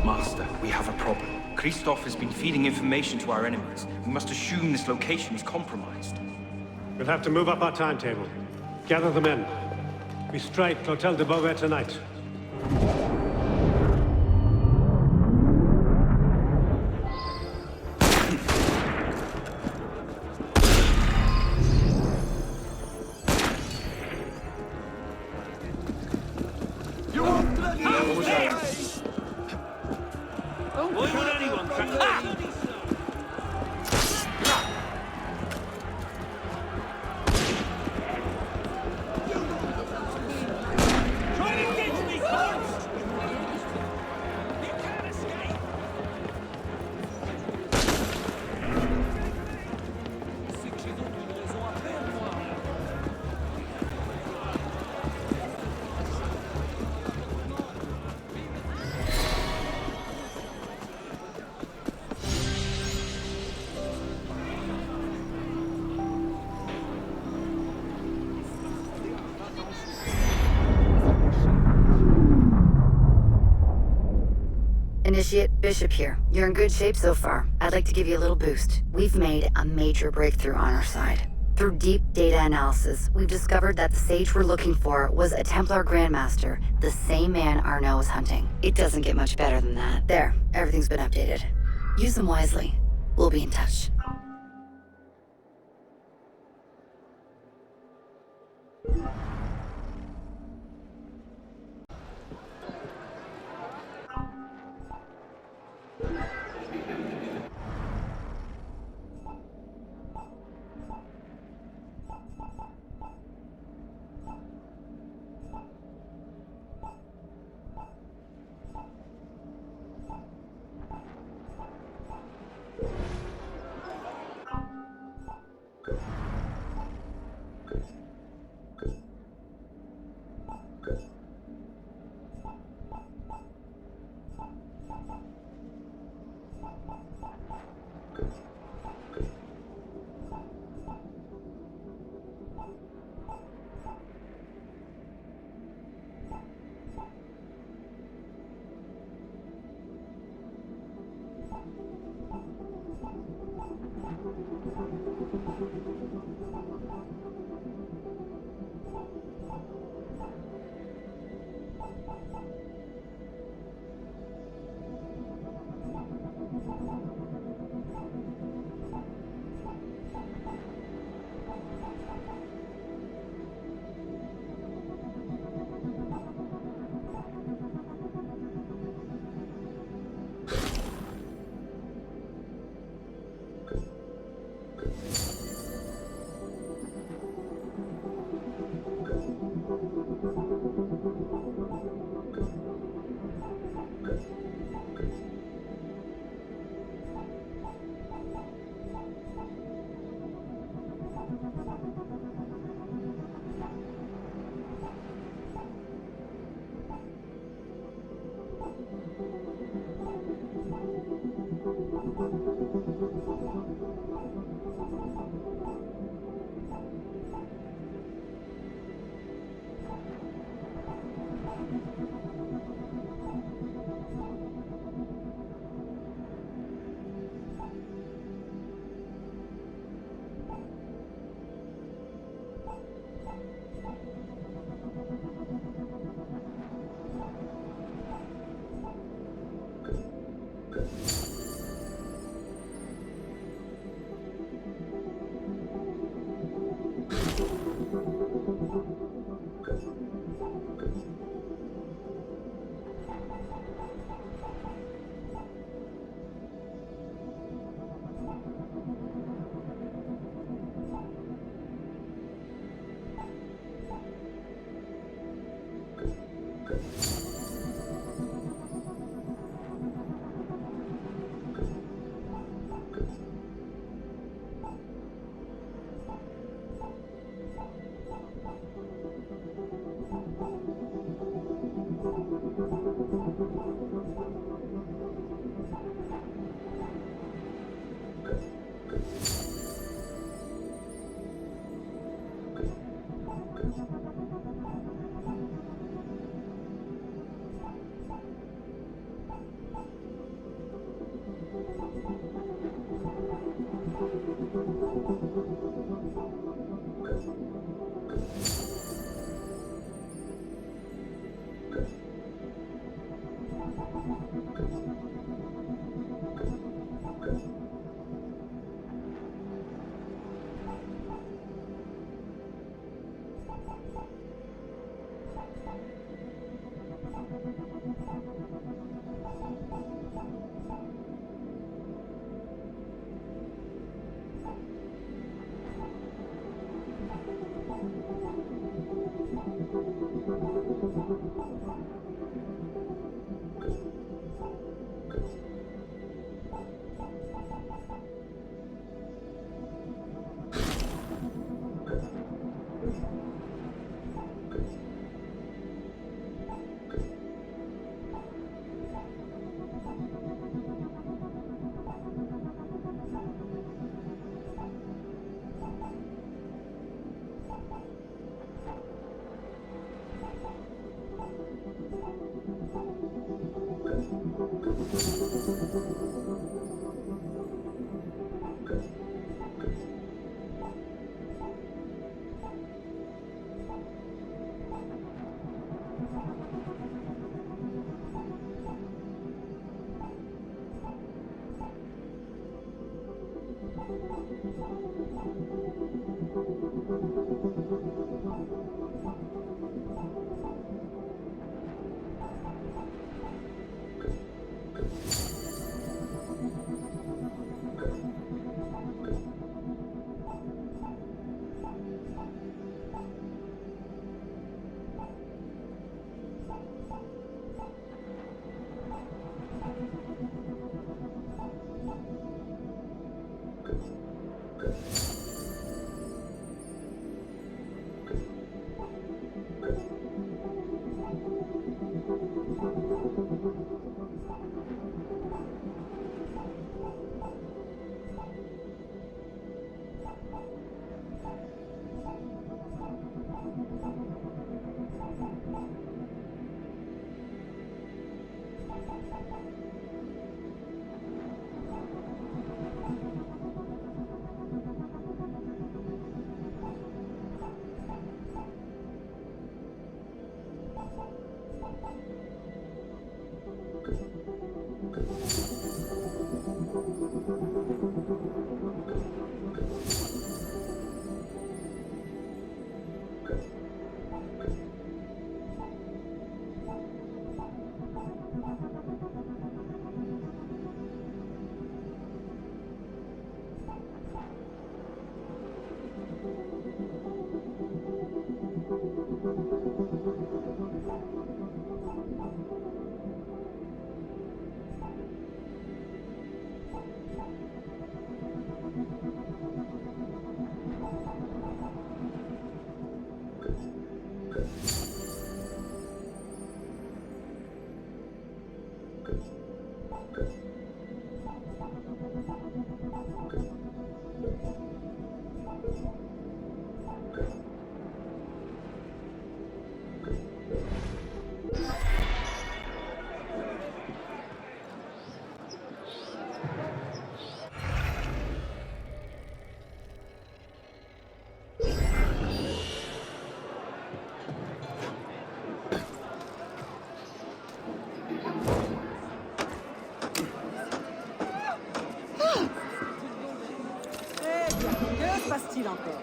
Master, we have a problem. Christophe has been feeding information to our enemies. We must assume this location is compromised. We'll have to move up our timetable. Gather the men. We strike Clotel de Beauvais tonight. Initiate Bishop here. You're in good shape so far. I'd like to give you a little boost. We've made a major breakthrough on our side. Through deep data analysis, we've discovered that the sage we're looking for was a Templar Grandmaster, the same man Arnaud was hunting. It doesn't get much better than that. There, everything's been updated. Use them wisely. We'll be in touch. Que se passe-t-il encore?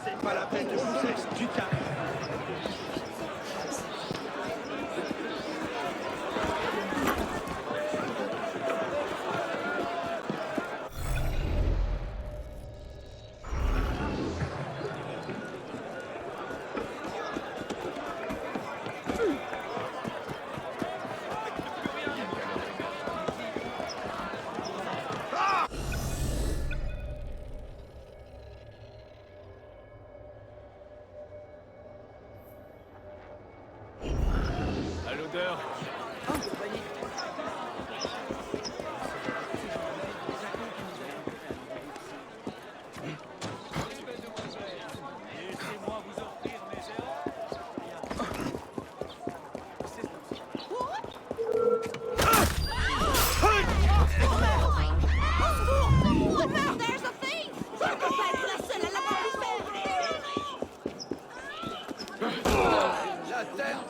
C'est pas la peine de pousser du carré. À l'odeur. Laissez-moi vous offrir mes There's a thief! Je peux pas être la seule à l'avoir La terre.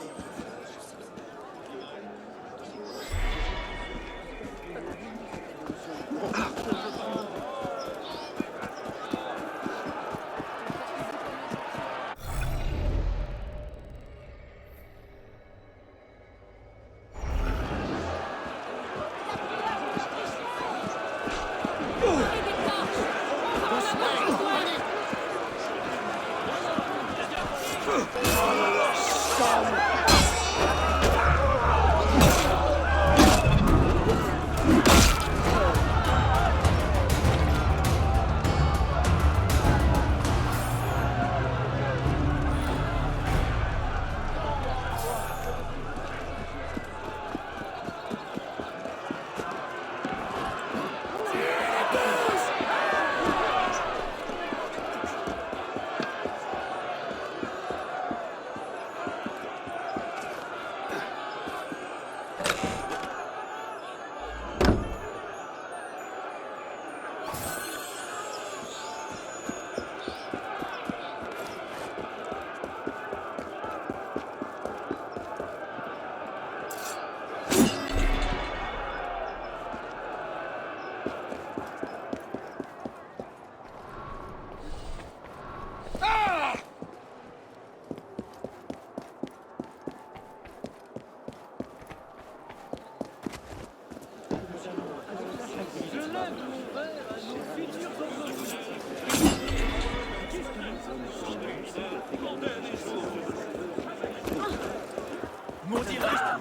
Maudit reste